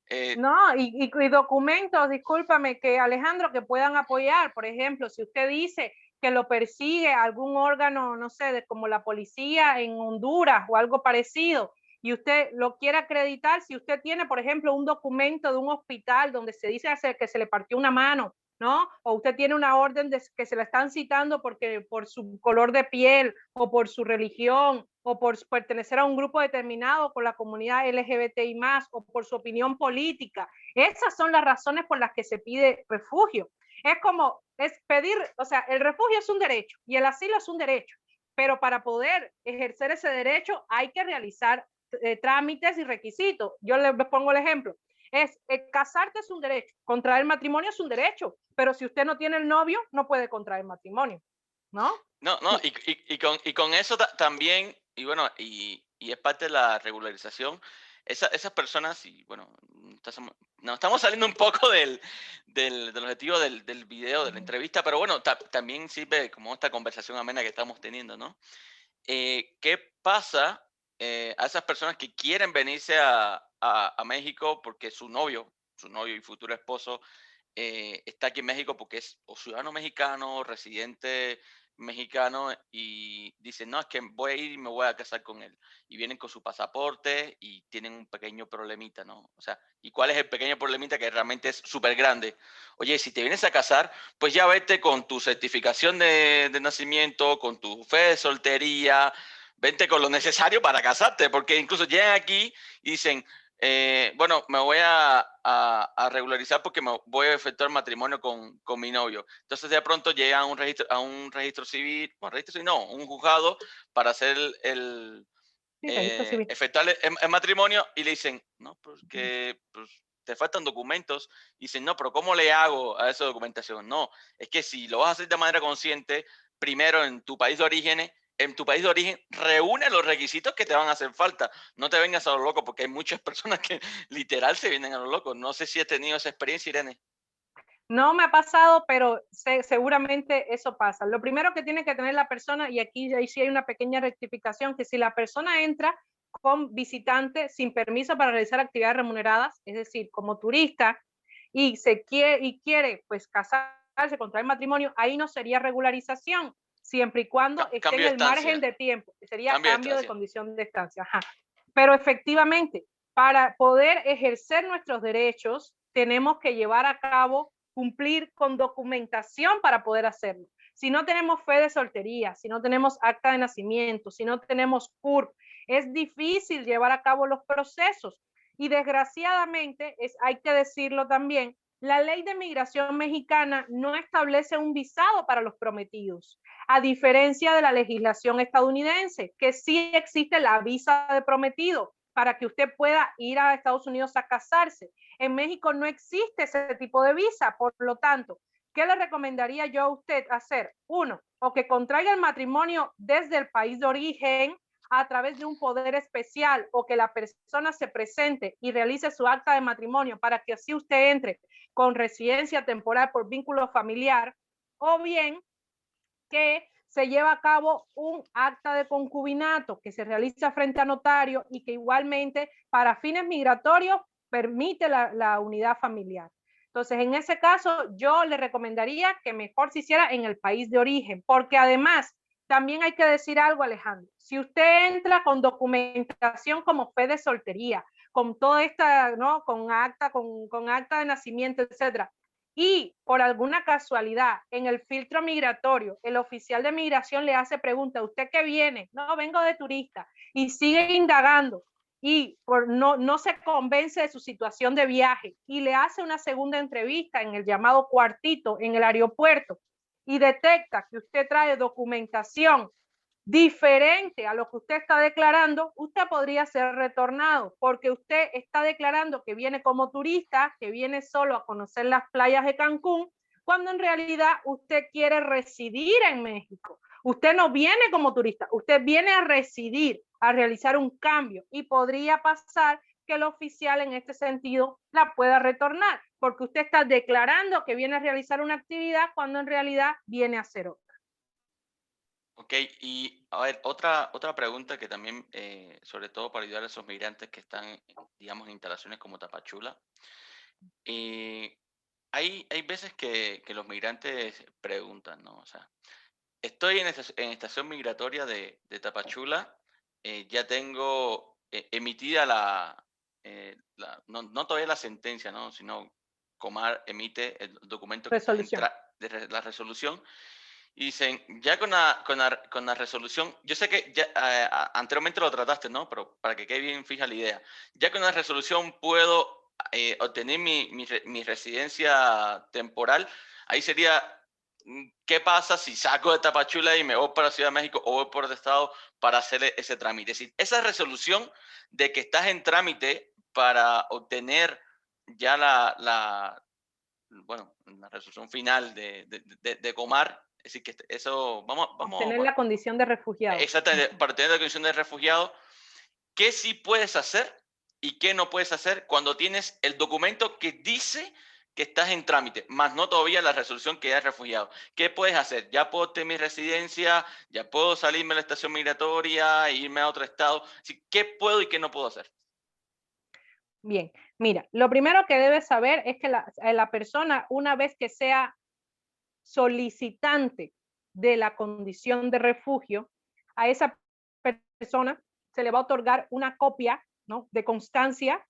eh, No, y documentos, discúlpame, que Alejandro, que puedan apoyar. Por ejemplo, si usted dice que lo persigue algún órgano, no sé, como la policía en Honduras o algo parecido, y usted lo quiere acreditar, si usted tiene, por ejemplo, un documento de un hospital donde se dice que se le partió una mano, ¿no? O usted tiene una orden de que se la están citando porque por su color de piel o por su religión o por pertenecer a un grupo determinado con la comunidad LGBTI más o por su opinión política. Esas son las razones por las que se pide refugio. Es como, es pedir, o sea, el refugio es un derecho y el asilo es un derecho, pero para poder ejercer ese derecho hay que realizar trámites y requisitos. Yo les pongo el ejemplo. Casarte es un derecho, contraer matrimonio es un derecho, pero si usted no tiene el novio, no puede contraer matrimonio, ¿no? no, no, Sí. y con eso también, y bueno, y es parte de la regularización, esas personas, y bueno, nos estamos saliendo un poco del objetivo del video, de la entrevista, pero bueno, también sirve como esta conversación amena que estamos teniendo, ¿no? ¿Qué pasa a esas personas que quieren venirse a México porque su novio y futuro esposo, está aquí en México porque es o ciudadano mexicano, residente mexicano, y dicen, no, es que voy a ir y me voy a casar con él? Y vienen con su pasaporte y tienen un pequeño problemita, ¿no? O sea, ¿y cuál es el pequeño problemita que realmente es súper grande? Oye, si te vienes a casar, pues ya vete con tu certificación de nacimiento, con tu fe de soltería, vente con lo necesario para casarte, porque incluso llegan aquí y dicen, bueno, me voy a regularizar porque me voy a efectuar matrimonio con mi novio. Entonces de pronto llegan a un registro civil, bueno, registro civil no, un juzgado para hacer Sí, registro civil. efectuar el matrimonio, y le dicen, no, porque pues, te faltan documentos. Y dicen, no, pero ¿cómo le hago a esa documentación? No, es que si lo vas a hacer de manera consciente, primero en tu país de origen, reúne los requisitos que te van a hacer falta. No te vengas a lo loco, porque hay muchas personas que literal se vienen a lo loco. No sé si has tenido esa experiencia, Irene. No me ha pasado, pero seguramente eso pasa. Lo primero que tiene que tener la persona, y aquí ahí sí hay una pequeña rectificación, que si la persona entra con visitante sin permiso para realizar actividades remuneradas, es decir, como turista, y quiere pues casarse, contraer matrimonio, ahí no sería regularización, siempre y cuando esté Cambio en de el margen estancia. de tiempo, sería Cambio de cambio de estancia. condición de estancia. Ajá. Pero efectivamente, para poder ejercer nuestros derechos, tenemos que llevar a cabo, cumplir con documentación para poder hacerlo. Si no tenemos fe de soltería, si no tenemos acta de nacimiento, si no tenemos CURP, es difícil llevar a cabo los procesos. Y desgraciadamente, hay que decirlo también, la ley de migración mexicana no establece un visado para los prometidos, a diferencia de la legislación estadounidense, que sí existe la visa de prometido para que usted pueda ir a Estados Unidos a casarse. En México no existe ese tipo de visa, por lo tanto, ¿qué le recomendaría yo a usted hacer? Uno, o que contraiga el matrimonio desde el país de origen a través de un poder especial, o que la persona se presente y realice su acta de matrimonio para que así usted entre con residencia temporal por vínculo familiar, o bien que se lleva a cabo un acta de concubinato que se realiza frente a notario y que igualmente para fines migratorios permite la unidad familiar. Entonces, en ese caso, yo le recomendaría que mejor se hiciera en el país de origen, porque además, también hay que decir algo, Alejandro. Si usted entra con documentación como fe de soltería, con toda esta, ¿no? Con acta de nacimiento, etcétera. Y por alguna casualidad, en el filtro migratorio, el oficial de migración le hace pregunta, ¿usted qué viene? No, vengo de turista. Y sigue indagando y no se convence de su situación de viaje y le hace una segunda entrevista en el llamado cuartito en el aeropuerto y detecta que usted trae documentación diferente a lo que usted está declarando, usted podría ser retornado porque usted está declarando que viene como turista, que viene solo a conocer las playas de Cancún, cuando en realidad usted quiere residir en México. Usted no viene como turista, usted viene a residir, a realizar un cambio y podría pasar que el oficial en este sentido la pueda retornar, porque usted está declarando que viene a realizar una actividad cuando en realidad viene a hacer otra. Ok, y a ver, otra pregunta que también, sobre todo para ayudar a esos migrantes que están, digamos, en instalaciones como Tapachula. eh, hay veces que los migrantes preguntan, ¿no? O sea, estoy en estación migratoria de Tapachula, ya tengo emitida no todavía la sentencia, ¿no? Sino Comar emite el documento que estás Resolución. la resolución. Y dicen, ya con la resolución, yo sé que ya anteriormente lo trataste, ¿no? Pero para que quede bien fija la idea, ya con la resolución puedo obtener mi residencia temporal. Ahí sería, ¿qué pasa si saco de Tapachula y me voy para Ciudad de México o voy por el estado para hacer ese trámite? Es decir, esa resolución de que estás en trámite para obtener ya bueno, la resolución final de Comar, es decir, que eso, Obtener la condición de refugiado. exactamente, para tener la condición de refugiado, ¿qué sí puedes hacer y qué no puedes hacer cuando tienes el documento que dice que estás en trámite, más no todavía la resolución que es refugiado? ¿Qué puedes hacer? Ya puedo tener mi residencia, ya puedo salirme de la estación migratoria e irme a otro estado. Así, ¿qué puedo y qué no puedo hacer? Bien, mira, lo primero que debes saber es que la persona, una vez que sea solicitante de la condición de refugio, a esa persona se le va a otorgar una copia, ¿no?, de constancia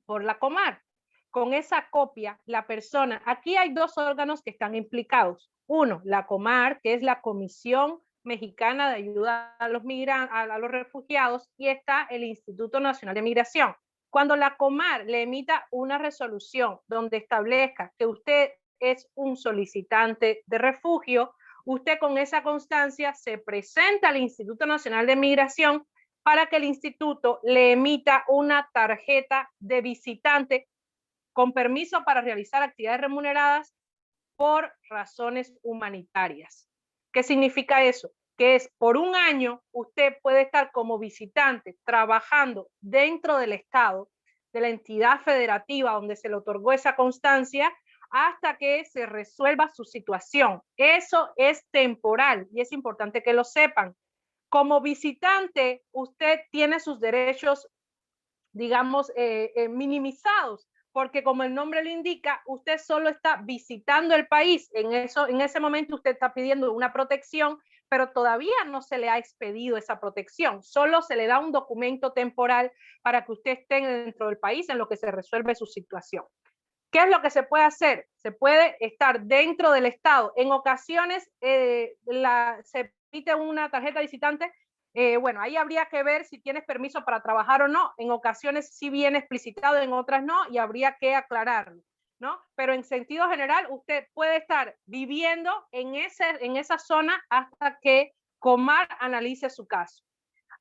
por la Comar. Con esa copia, la persona, aquí hay dos órganos que están implicados. Uno, la Comar, que es la Comisión Mexicana de Ayuda a los Migrantes, a los Refugiados, y está el Instituto Nacional de Migración. Cuando la Comar le emita una resolución donde establezca que usted es un solicitante de refugio, usted con esa constancia se presenta al Instituto Nacional de Migración para que el instituto le emita una tarjeta de visitante con permiso para realizar actividades remuneradas por razones humanitarias. ¿Qué significa eso? Que es por un año usted puede estar como visitante trabajando dentro del Estado, de la entidad federativa donde se le otorgó esa constancia, hasta que se resuelva su situación. Eso es temporal y es importante que lo sepan. Como visitante, usted tiene sus derechos, digamos, minimizados, porque como el nombre lo indica, usted solo está visitando el país. En ese momento usted está pidiendo una protección, pero todavía no se le ha expedido esa protección. Solo se le da un documento temporal para que usted esté dentro del país en lo que se resuelve su situación. ¿Qué es lo que se puede hacer? Se puede estar dentro del Estado. En ocasiones se emite una tarjeta visitante. Bueno, ahí habría que ver si tienes permiso para trabajar o no. En ocasiones sí viene explicitado, en otras no, y habría que aclararlo, ¿no? Pero en sentido general, usted puede estar viviendo en esa zona hasta que Comar analice su caso.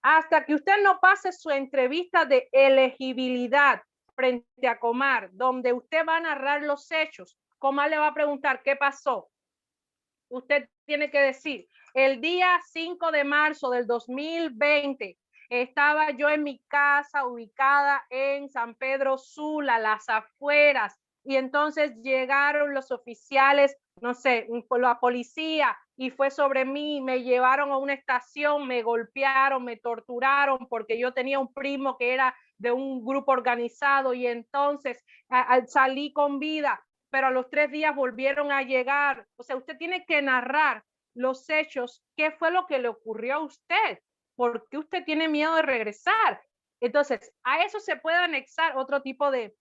Hasta que usted no pase su entrevista de elegibilidad frente a Comar, donde usted va a narrar los hechos, Comar le va a preguntar qué pasó. Usted tiene que decir, el día 5 de marzo del 2020 estaba yo en mi casa ubicada en San Pedro Sula, las afueras, y entonces llegaron los oficiales, no sé, la policía, y fue sobre mí, me llevaron a una estación, me golpearon, me torturaron porque yo tenía un primo que era de un grupo organizado y entonces salí con vida, pero a los 3 días volvieron a llegar. O sea, usted tiene que narrar los hechos, qué fue lo que le ocurrió a usted, por qué usted tiene miedo de regresar. Entonces, a eso se puede anexar otro tipo de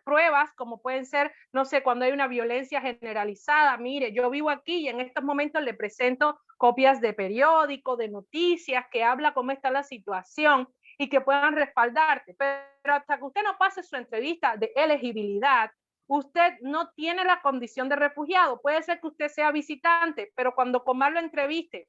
pruebas, como pueden ser, no sé, cuando hay una violencia generalizada. Mire, yo vivo aquí y en estos momentos le presento copias de periódico, de noticias, que habla cómo está la situación y que puedan respaldarte. Pero hasta que usted no pase su entrevista de elegibilidad, usted no tiene la condición de refugiado. Puede ser que usted sea visitante, pero cuando Comar lo entreviste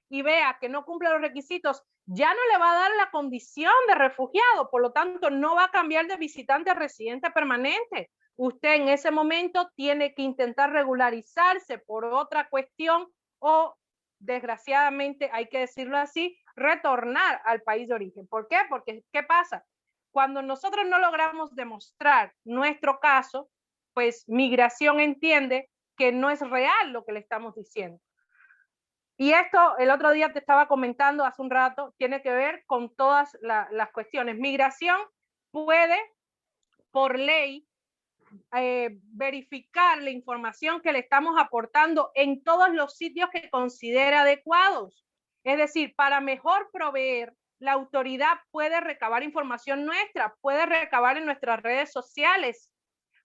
y vea que no cumple los requisitos, ya no le va a dar la condición de refugiado, por lo tanto no va a cambiar de visitante a residente permanente. Usted en ese momento tiene que intentar regularizarse por otra cuestión o, desgraciadamente, hay que decirlo así, retornar al país de origen. ¿Por qué? Porque, ¿qué pasa? Cuando nosotros no logramos demostrar nuestro caso, pues migración entiende que no es real lo que le estamos diciendo. Y esto, el otro día te estaba comentando hace un rato, tiene que ver con todas las cuestiones. Migración puede, por ley, verificar la información que le estamos aportando en todos los sitios que considera adecuados. Es decir, para mejor proveer, la autoridad puede recabar información nuestra, puede recabar en nuestras redes sociales.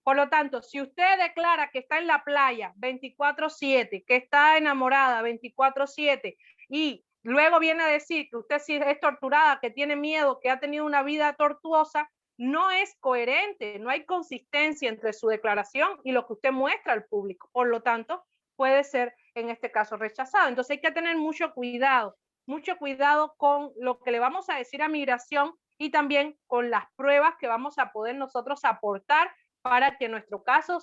Por lo tanto, si usted declara que está en la playa 24/7, que está enamorada 24/7 y luego viene a decir que usted sí es torturada, que tiene miedo, que ha tenido una vida tortuosa, no es coherente, no hay consistencia entre su declaración y lo que usted muestra al público. Por lo tanto, puede ser en este caso rechazado. Entonces hay que tener mucho cuidado con lo que le vamos a decir a migración y también con las pruebas que vamos a poder nosotros aportar para que nuestro caso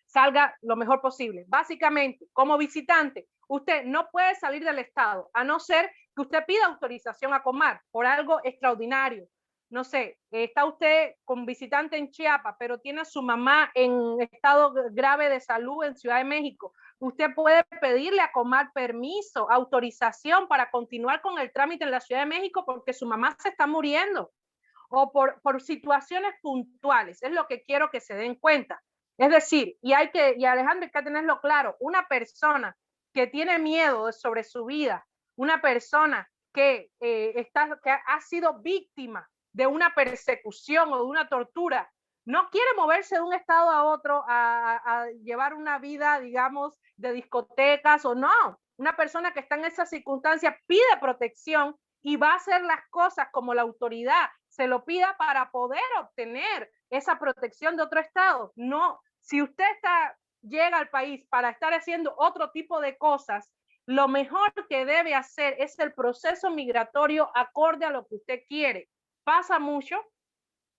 salga lo mejor posible. Básicamente, como visitante, usted no puede salir del estado, a no ser que usted pida autorización a Comar por algo extraordinario. No sé, está usted con visitante en Chiapas, pero tiene a su mamá en estado grave de salud en Ciudad de México. Usted puede pedirle a Comar permiso, autorización para continuar con el trámite en la Ciudad de México porque su mamá se está muriendo o por situaciones puntuales. Es lo que quiero que se den cuenta. Es decir, y Alejandro, hay que tenerlo claro, una persona que tiene miedo sobre su vida, una persona que ha sido víctima de una persecución o de una tortura, no quiere moverse de un estado a otro a llevar una vida, digamos, de discotecas o no. Una persona que está en esa circunstancia pide protección y va a hacer las cosas como la autoridad se lo pida para poder obtener esa protección de otro estado. No, si usted llega al país para estar haciendo otro tipo de cosas, lo mejor que debe hacer es el proceso migratorio acorde a lo que usted quiere. Pasa mucho,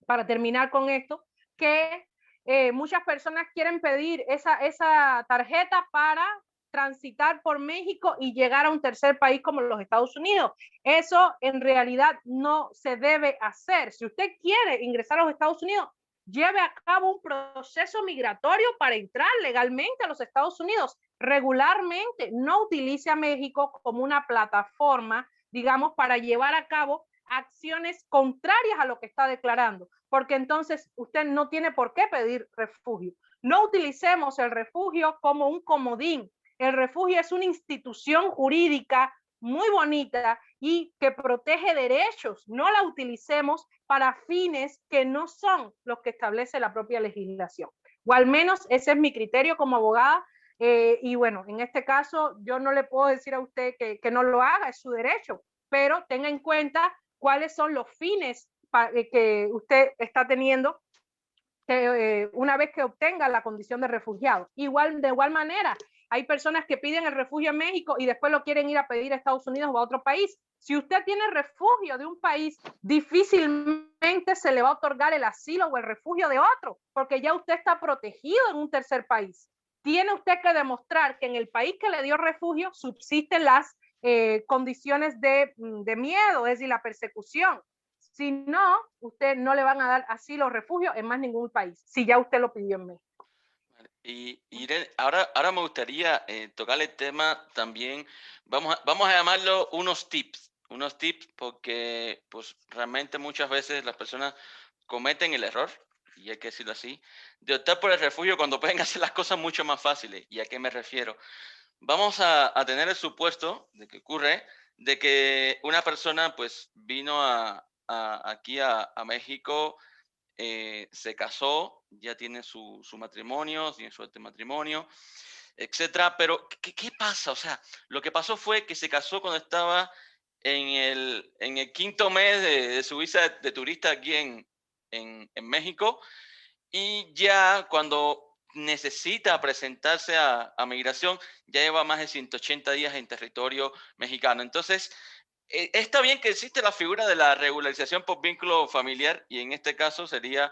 para terminar con esto, que muchas personas quieren pedir esa tarjeta para transitar por México y llegar a un tercer país como los Estados Unidos. Eso en realidad no se debe hacer. Si usted quiere ingresar a los Estados Unidos, lleve a cabo un proceso migratorio para entrar legalmente a los Estados Unidos, regularmente. No utilice a México como una plataforma, digamos, para llevar a cabo acciones contrarias a lo que está declarando, porque entonces usted no tiene por qué pedir refugio. No utilicemos el refugio como un comodín. El refugio es una institución jurídica muy bonita y que protege derechos. No la utilicemos para fines que no son los que establece la propia legislación. O al menos ese es mi criterio como abogada. Y bueno, en este caso yo no le puedo decir a usted que no lo haga, es su derecho, pero tenga en cuenta cuáles son los fines que usted está teniendo una vez que obtenga la condición de refugiado. De igual manera, hay personas que piden el refugio en México y después lo quieren ir a pedir a Estados Unidos o a otro país. Si usted tiene refugio de un país, difícilmente se le va a otorgar el asilo o el refugio de otro, porque ya usted está protegido en un tercer país. Tiene usted que demostrar que en el país que le dio refugio subsisten las condiciones de miedo, es decir, la persecución. Si no, usted no le van a dar asilo o refugio en más ningún país, si ya usted lo pidió en México. Y Irene, ahora me gustaría tocar el tema también, vamos a llamarlo unos tips porque pues realmente muchas veces las personas cometen el error, y hay que decirlo así, de optar por el refugio cuando pueden hacer las cosas mucho más fáciles. ¿Y a qué me refiero? Vamos a tener el supuesto de que ocurre, de que una persona pues vino aquí a México, se casó, ya tiene su matrimonio, tiene su matrimonio, etcétera. Pero, ¿qué pasa? O sea, lo que pasó fue que se casó cuando estaba en el quinto mes de su visa de turista aquí en México, y ya cuando necesita presentarse a migración, ya lleva más de 180 días en territorio mexicano. Entonces, está bien que existe la figura de la regularización por vínculo familiar, y en este caso sería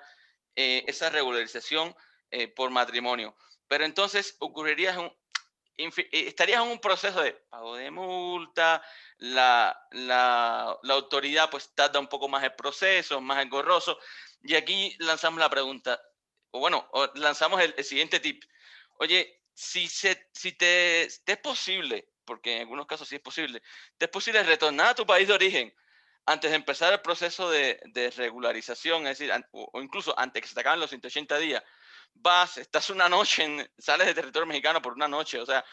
esa regularización por matrimonio. Pero entonces ocurriría estarías en un proceso de pago de multa, la autoridad pues tarda un poco más el proceso, más engorroso, y aquí lanzamos la pregunta, o bueno, lanzamos el siguiente tip. Oye, si te es posible, porque en algunos casos sí es posible, te es posible retornar a tu país de origen antes de empezar el proceso de regularización, es decir, o incluso antes que se te acaben los 180 días, estás una noche, sales de territorio mexicano por una noche, o sea,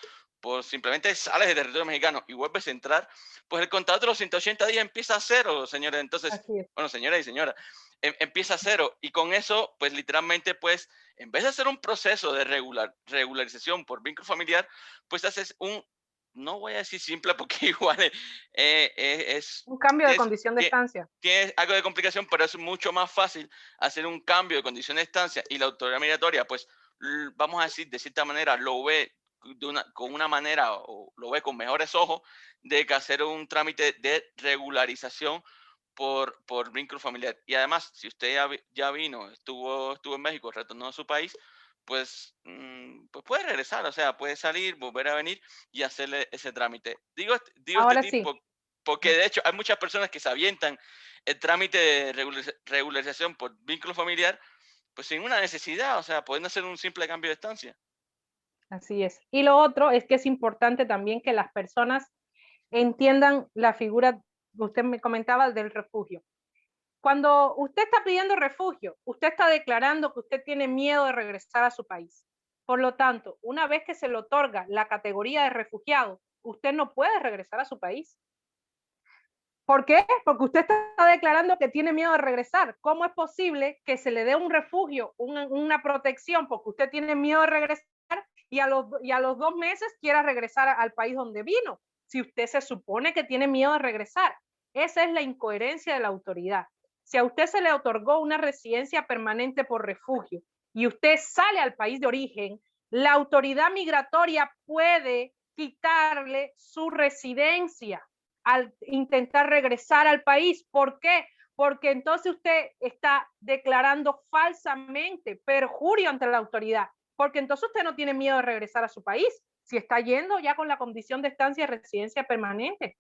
simplemente sales de territorio mexicano y vuelves a entrar, pues el contrato de los 180 días empieza a cero, señores. Entonces, Así es. bueno, señora y señora, empieza a cero. Y con eso, pues literalmente, pues, en vez de hacer un proceso de regularización por vínculo familiar, pues haces no voy a decir simple porque igual es, Un cambio de tienes, condición de estancia. tienes algo de complicación, pero es mucho más fácil hacer un cambio de condición de estancia, y la autoridad migratoria, pues, vamos a decir, de cierta manera, lo ve con una manera, o lo ve con mejores ojos, de que hacer un trámite de regularización por vínculo familiar. Y además, si usted ya vino, estuvo en México, retornó a su país, pues, pues puede regresar, o sea, puede salir, volver a venir y hacerle ese trámite. Digo este Ahora sí, tipo porque de hecho hay muchas personas que se avientan el trámite de regularización por vínculo familiar, pues sin una necesidad, o sea, pueden hacer un simple cambio de estancia. así es. Y lo otro es que es importante también que las personas entiendan la figura, usted me comentaba, del refugio. Cuando usted está pidiendo refugio, usted está declarando que usted tiene miedo de regresar a su país. Por lo tanto, una vez que se le otorga la categoría de refugiado, usted no puede regresar a su país. ¿Por qué? Porque usted está declarando que tiene miedo de regresar. ¿Cómo es posible que se le dé un refugio, una protección, porque usted tiene miedo de regresar y a los 2 meses quiera regresar al país donde vino? Si usted se supone que tiene miedo de regresar. Esa es la incoherencia de la autoridad. Si a usted se le otorgó una residencia permanente por refugio y usted sale al país de origen, la autoridad migratoria puede quitarle su residencia al intentar regresar al país. ¿Por qué? Porque entonces usted está declarando falsamente perjurio ante la autoridad, porque entonces usted no tiene miedo de regresar a su país, si está yendo ya con la condición de estancia y residencia permanente.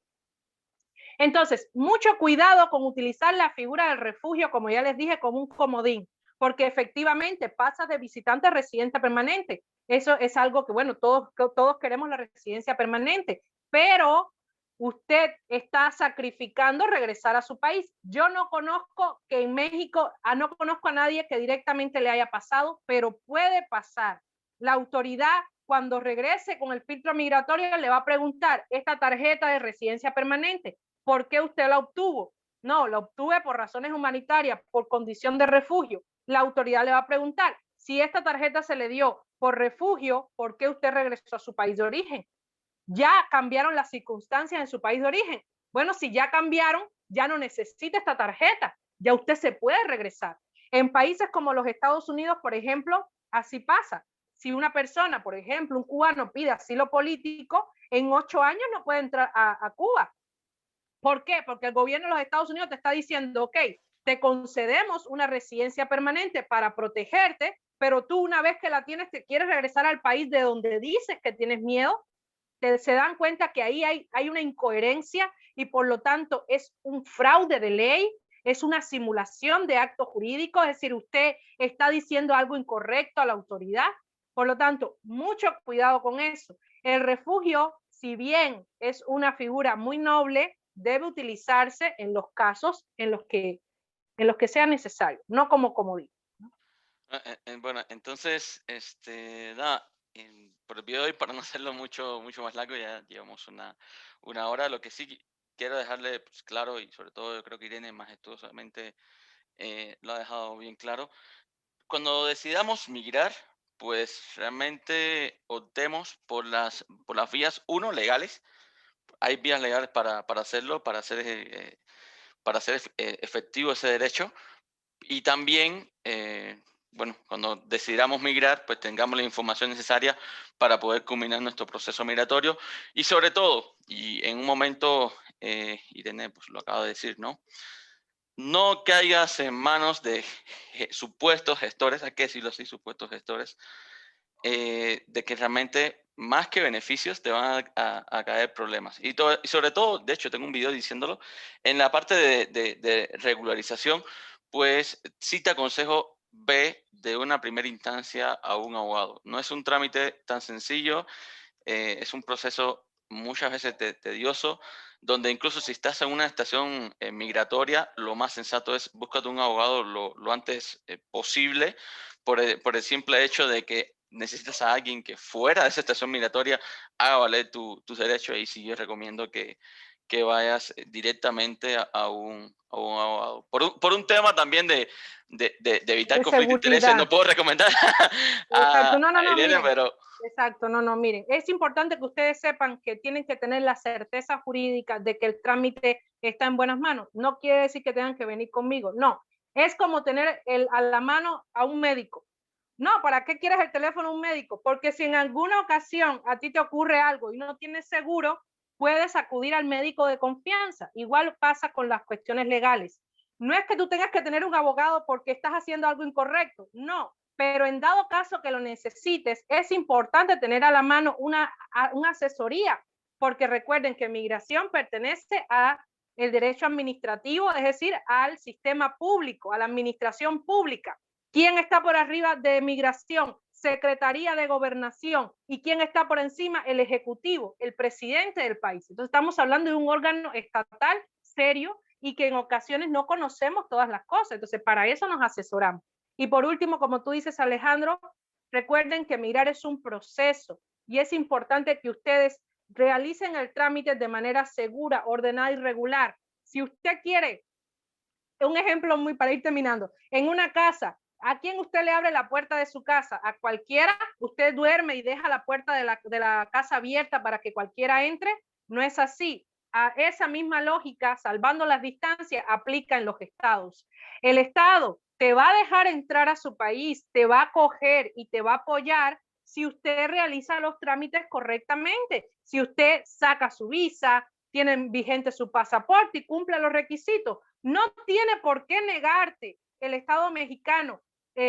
Entonces, mucho cuidado con utilizar la figura del refugio, como ya les dije, como un comodín, porque efectivamente pasas de visitante a residente permanente. Eso es algo que, bueno, todos queremos la residencia permanente, pero usted está sacrificando regresar a su país. Yo no conozco que en México, no conozco a nadie que directamente le haya pasado, pero puede pasar. La autoridad, cuando regrese con el filtro migratorio, le va a preguntar esta tarjeta de residencia permanente. ¿Por qué usted la obtuvo? No, la obtuve por razones humanitarias, por condición de refugio. La autoridad le va a preguntar, si esta tarjeta se le dio por refugio, ¿por qué usted regresó a su país de origen? Ya cambiaron las circunstancias en su país de origen. Bueno, si ya cambiaron, ya no necesita esta tarjeta, ya usted se puede regresar. En países como los Estados Unidos, por ejemplo, así pasa. Si una persona, por ejemplo, un cubano pide asilo político, en 8 años no puede entrar a Cuba. ¿Por qué? Porque el gobierno de los Estados Unidos te está diciendo, ok, te concedemos una residencia permanente para protegerte, pero tú una vez que la tienes, te quieres regresar al país de donde dices que tienes miedo, se dan cuenta que ahí hay una incoherencia y por lo tanto es un fraude de ley, es una simulación de acto jurídico, es decir, usted está diciendo algo incorrecto a la autoridad. Por lo tanto, mucho cuidado con eso. El refugio, si bien es una figura muy noble, debe utilizarse en los casos en los que sea necesario, no como comodín. Bueno, entonces, nada, por el video de hoy, para no hacerlo mucho más largo, ya llevamos una hora. Lo que sí quiero dejarle pues, claro, y sobre todo yo creo que Irene majestuosamente lo ha dejado bien claro. Cuando decidamos migrar, pues realmente optemos por las vías, uno, legales. Hay vías legales para hacerlo, para hacer efectivo ese derecho. Y también, bueno, cuando decidamos migrar, pues tengamos la información necesaria para poder culminar nuestro proceso migratorio. Y sobre todo, y en un momento, Irene pues lo acaba de decir, ¿no? No caigas en manos de supuestos gestores, hay que decirlo así, supuestos gestores, de que realmente más que beneficios te van a caer problemas. Y sobre todo, de hecho, tengo un video diciéndolo, en la parte de regularización, pues sí te aconsejo ve de una primera instancia a un abogado. No es un trámite tan sencillo, es un proceso muchas veces tedioso, donde incluso si estás en una estación migratoria, lo más sensato es búscate un abogado lo antes posible, por el simple hecho de que necesitas a alguien que fuera de esa estación migratoria haga valer tus derechos. Y sí, yo recomiendo que vayas directamente a un abogado. Por un tema también de evitar De conflicto de intereses, seguridad. no puedo recomendar Exacto, no, no, a no, Irene, miren, pero exacto, no, no, miren, es importante que ustedes sepan que tienen que tener la certeza jurídica de que el trámite está en buenas manos. No quiere decir que tengan que venir conmigo, no, es como tener a la mano a un médico. No, ¿para qué quieres el teléfono de un médico? Porque si en alguna ocasión a ti te ocurre algo y no tienes seguro, puedes acudir al médico de confianza. Igual pasa con las cuestiones legales. No es que tú tengas que tener un abogado porque estás haciendo algo incorrecto, no, pero en dado caso que lo necesites, es importante tener a la mano una asesoría, porque recuerden que migración pertenece a el derecho administrativo, es decir, al sistema público, a la administración pública. ¿Quién está por arriba de migración? Secretaría de Gobernación. ¿Y quién está por encima? El Ejecutivo, el presidente del país. Entonces estamos hablando de un órgano estatal serio y que en ocasiones no conocemos todas las cosas. Entonces para eso nos asesoramos. Y por último, como tú dices, Alejandro, recuerden que migrar es un proceso y es importante que ustedes realicen el trámite de manera segura, ordenada y regular. Si usted quiere, un ejemplo muy para ir terminando, en una casa, ¿a quién usted le abre la puerta de su casa? ¿A cualquiera? ¿Usted duerme y deja la puerta de la casa abierta para que cualquiera entre? No es así. A esa misma lógica, salvando las distancias, aplica en los estados. El estado te va a dejar entrar a su país, te va a acoger y te va a apoyar si usted realiza los trámites correctamente, si usted saca su visa, tiene vigente su pasaporte y cumple los requisitos. No tiene por qué negarte el Estado mexicano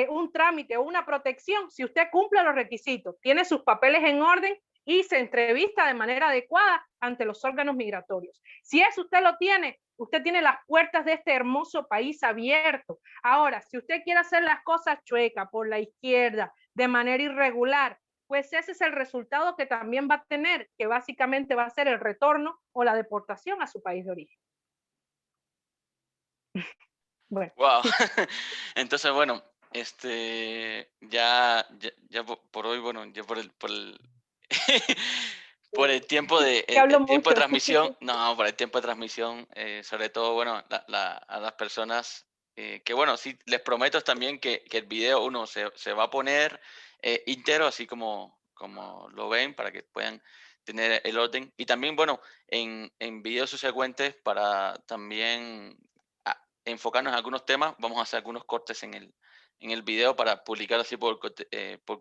un trámite o una protección si usted cumple los requisitos, tiene sus papeles en orden y se entrevista de manera adecuada ante los órganos migratorios. Si eso usted lo tiene, usted tiene las puertas de este hermoso país abierto. Ahora, si usted quiere hacer las cosas chuecas por la izquierda, de manera irregular, pues ese es el resultado que también va a tener, que básicamente va a ser el retorno o la deportación a su país de origen. Bueno. wow. Entonces, bueno, ya por hoy, bueno, ya por el tiempo de, Que hablo el tiempo de mucho. transmisión, no, por el tiempo de transmisión, sobre todo, bueno, a las personas, que bueno, sí, les prometo también que el video uno se va a poner íntegro, así como lo ven, para que puedan tener el orden. Y también, bueno, en videos subsecuentes, para también enfocarnos en algunos temas, vamos a hacer algunos cortes en el video para publicar así por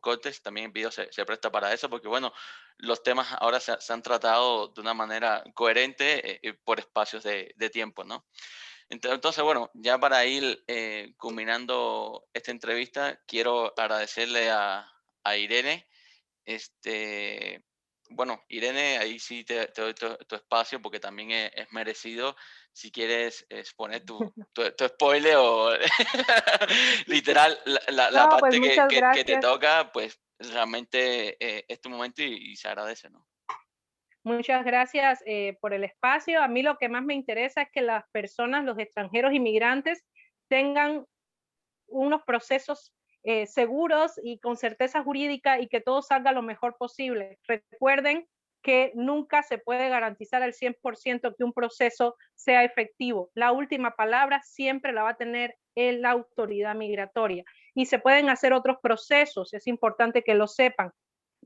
cortes. También el video se presta para eso, porque bueno, los temas ahora se han tratado de una manera coherente por espacios de tiempo, ¿no? Entonces, bueno, ya para ir culminando esta entrevista, quiero agradecerle a Irene. Este, bueno, Irene, ahí sí te doy tu espacio porque también es merecido. Si quieres exponer tu spoiler o literal la No, pues parte que, muchas que, que te gracias. toca, pues realmente es tu momento y se agradece, ¿no? Muchas gracias por el espacio. A mí lo que más me interesa es que las personas, los extranjeros inmigrantes, tengan unos procesos seguros y con certeza jurídica y que todo salga lo mejor posible. Recuerden que nunca se puede garantizar al 100% que un proceso sea efectivo. La última palabra siempre la va a tener la autoridad migratoria y se pueden hacer otros procesos, es importante que lo sepan.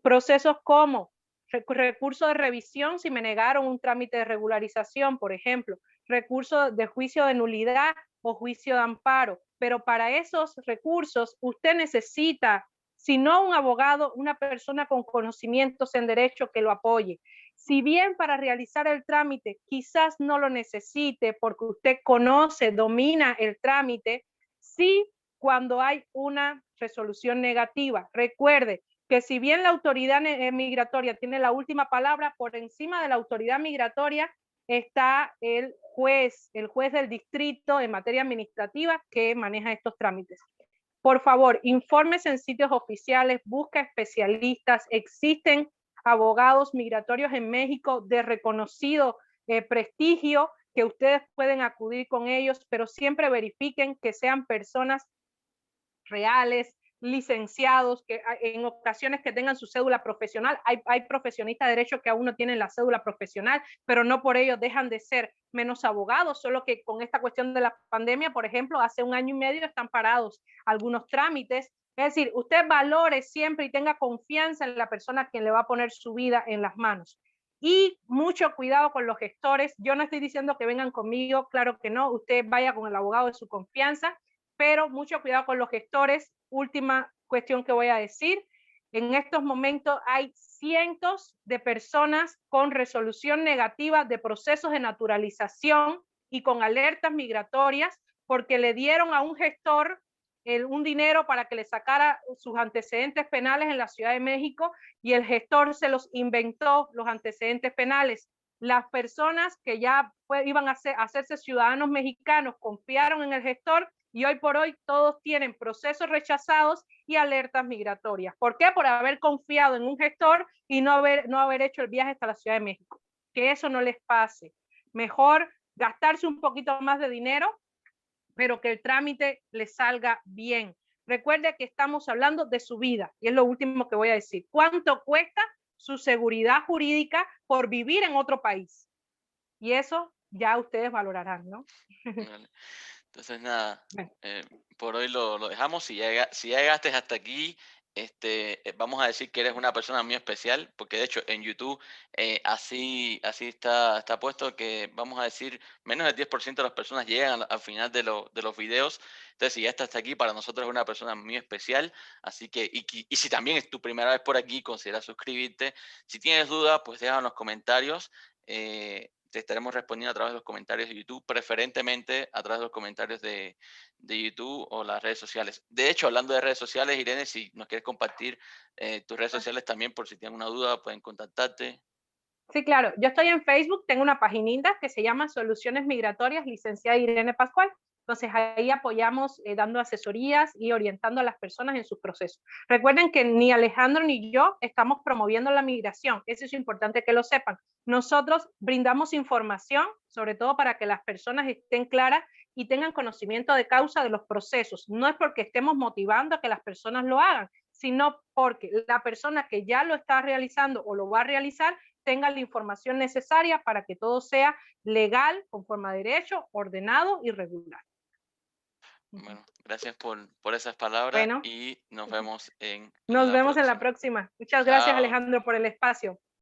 Procesos como recurso de revisión si me negaron un trámite de regularización, por ejemplo, recurso de juicio de nulidad o juicio de amparo. Pero para esos recursos usted necesita, si no un abogado, una persona con conocimientos en derecho que lo apoye. Si bien para realizar el trámite quizás no lo necesite porque usted conoce, domina el trámite, sí cuando hay una resolución negativa. Recuerde que si bien la autoridad migratoria tiene la última palabra, por encima de la autoridad migratoria está el juez del distrito en materia administrativa que maneja estos trámites. Por favor, infórmese en sitios oficiales, busca especialistas, existen abogados migratorios en México de reconocido prestigio que ustedes pueden acudir con ellos, pero siempre verifiquen que sean personas reales, licenciados, que en ocasiones que tengan su cédula profesional. Hay profesionistas de derecho que aún no tienen la cédula profesional, pero no por ello dejan de ser menos abogados, solo que con esta cuestión de la pandemia, por ejemplo, hace 1 año y medio están parados algunos trámites. Es decir, usted valore siempre y tenga confianza en la persona a quien le va a poner su vida en las manos. Y mucho cuidado con los gestores. Yo no estoy diciendo que vengan conmigo, claro que no. Usted vaya con el abogado de su confianza, pero mucho cuidado con los gestores. Última cuestión que voy a decir. En estos momentos hay cientos de personas con resolución negativa de procesos de naturalización y con alertas migratorias porque le dieron a un gestor un dinero para que le sacara sus antecedentes penales en la Ciudad de México y el gestor se los inventó, los antecedentes penales. Las personas que ya iban a hacerse ciudadanos mexicanos confiaron en el gestor y hoy por hoy todos tienen procesos rechazados y alertas migratorias. ¿Por qué? Por haber confiado en un gestor y no haber hecho el viaje hasta la Ciudad de México. Que eso no les pase. Mejor gastarse un poquito más de dinero, pero que el trámite les salga bien. Recuerde que estamos hablando de su vida y es lo último que voy a decir. ¿Cuánto cuesta su seguridad jurídica por vivir en otro país? Y eso ya ustedes valorarán, ¿no? Vale. Entonces, nada, Bueno. por hoy lo dejamos. Si ya llegaste hasta aquí, vamos a decir que eres una persona muy especial, porque de hecho en YouTube así está puesto que vamos a decir menos del 10% de las personas llegan al final de los videos. Entonces, si ya estás hasta aquí, para nosotros es una persona muy especial. Así que, y si también es tu primera vez por aquí, considera suscribirte. Si tienes dudas, pues déjalo en los comentarios. Te estaremos respondiendo a través de los comentarios de YouTube, preferentemente a través de los comentarios de YouTube o las redes sociales. De hecho, hablando de redes sociales, Irene, si nos quieres compartir tus redes sociales también, por si tienen una duda, pueden contactarte. Sí, claro. Yo estoy en Facebook, tengo una paginita que se llama Soluciones Migratorias, licenciada Irene Pascual. Entonces ahí apoyamos dando asesorías y orientando a las personas en sus procesos. Recuerden que ni Alejandro ni yo estamos promoviendo la migración. Eso es importante que lo sepan. Nosotros brindamos información, sobre todo para que las personas estén claras y tengan conocimiento de causa de los procesos. No es porque estemos motivando a que las personas lo hagan, sino porque la persona que ya lo está realizando o lo va a realizar tenga la información necesaria para que todo sea legal, conforme a derecho, ordenado y regular. Bueno, gracias por esas palabras Bueno, y nos vemos en nos la vemos en la próxima. próxima. Muchas gracias, Chao. Alejandro, por el espacio.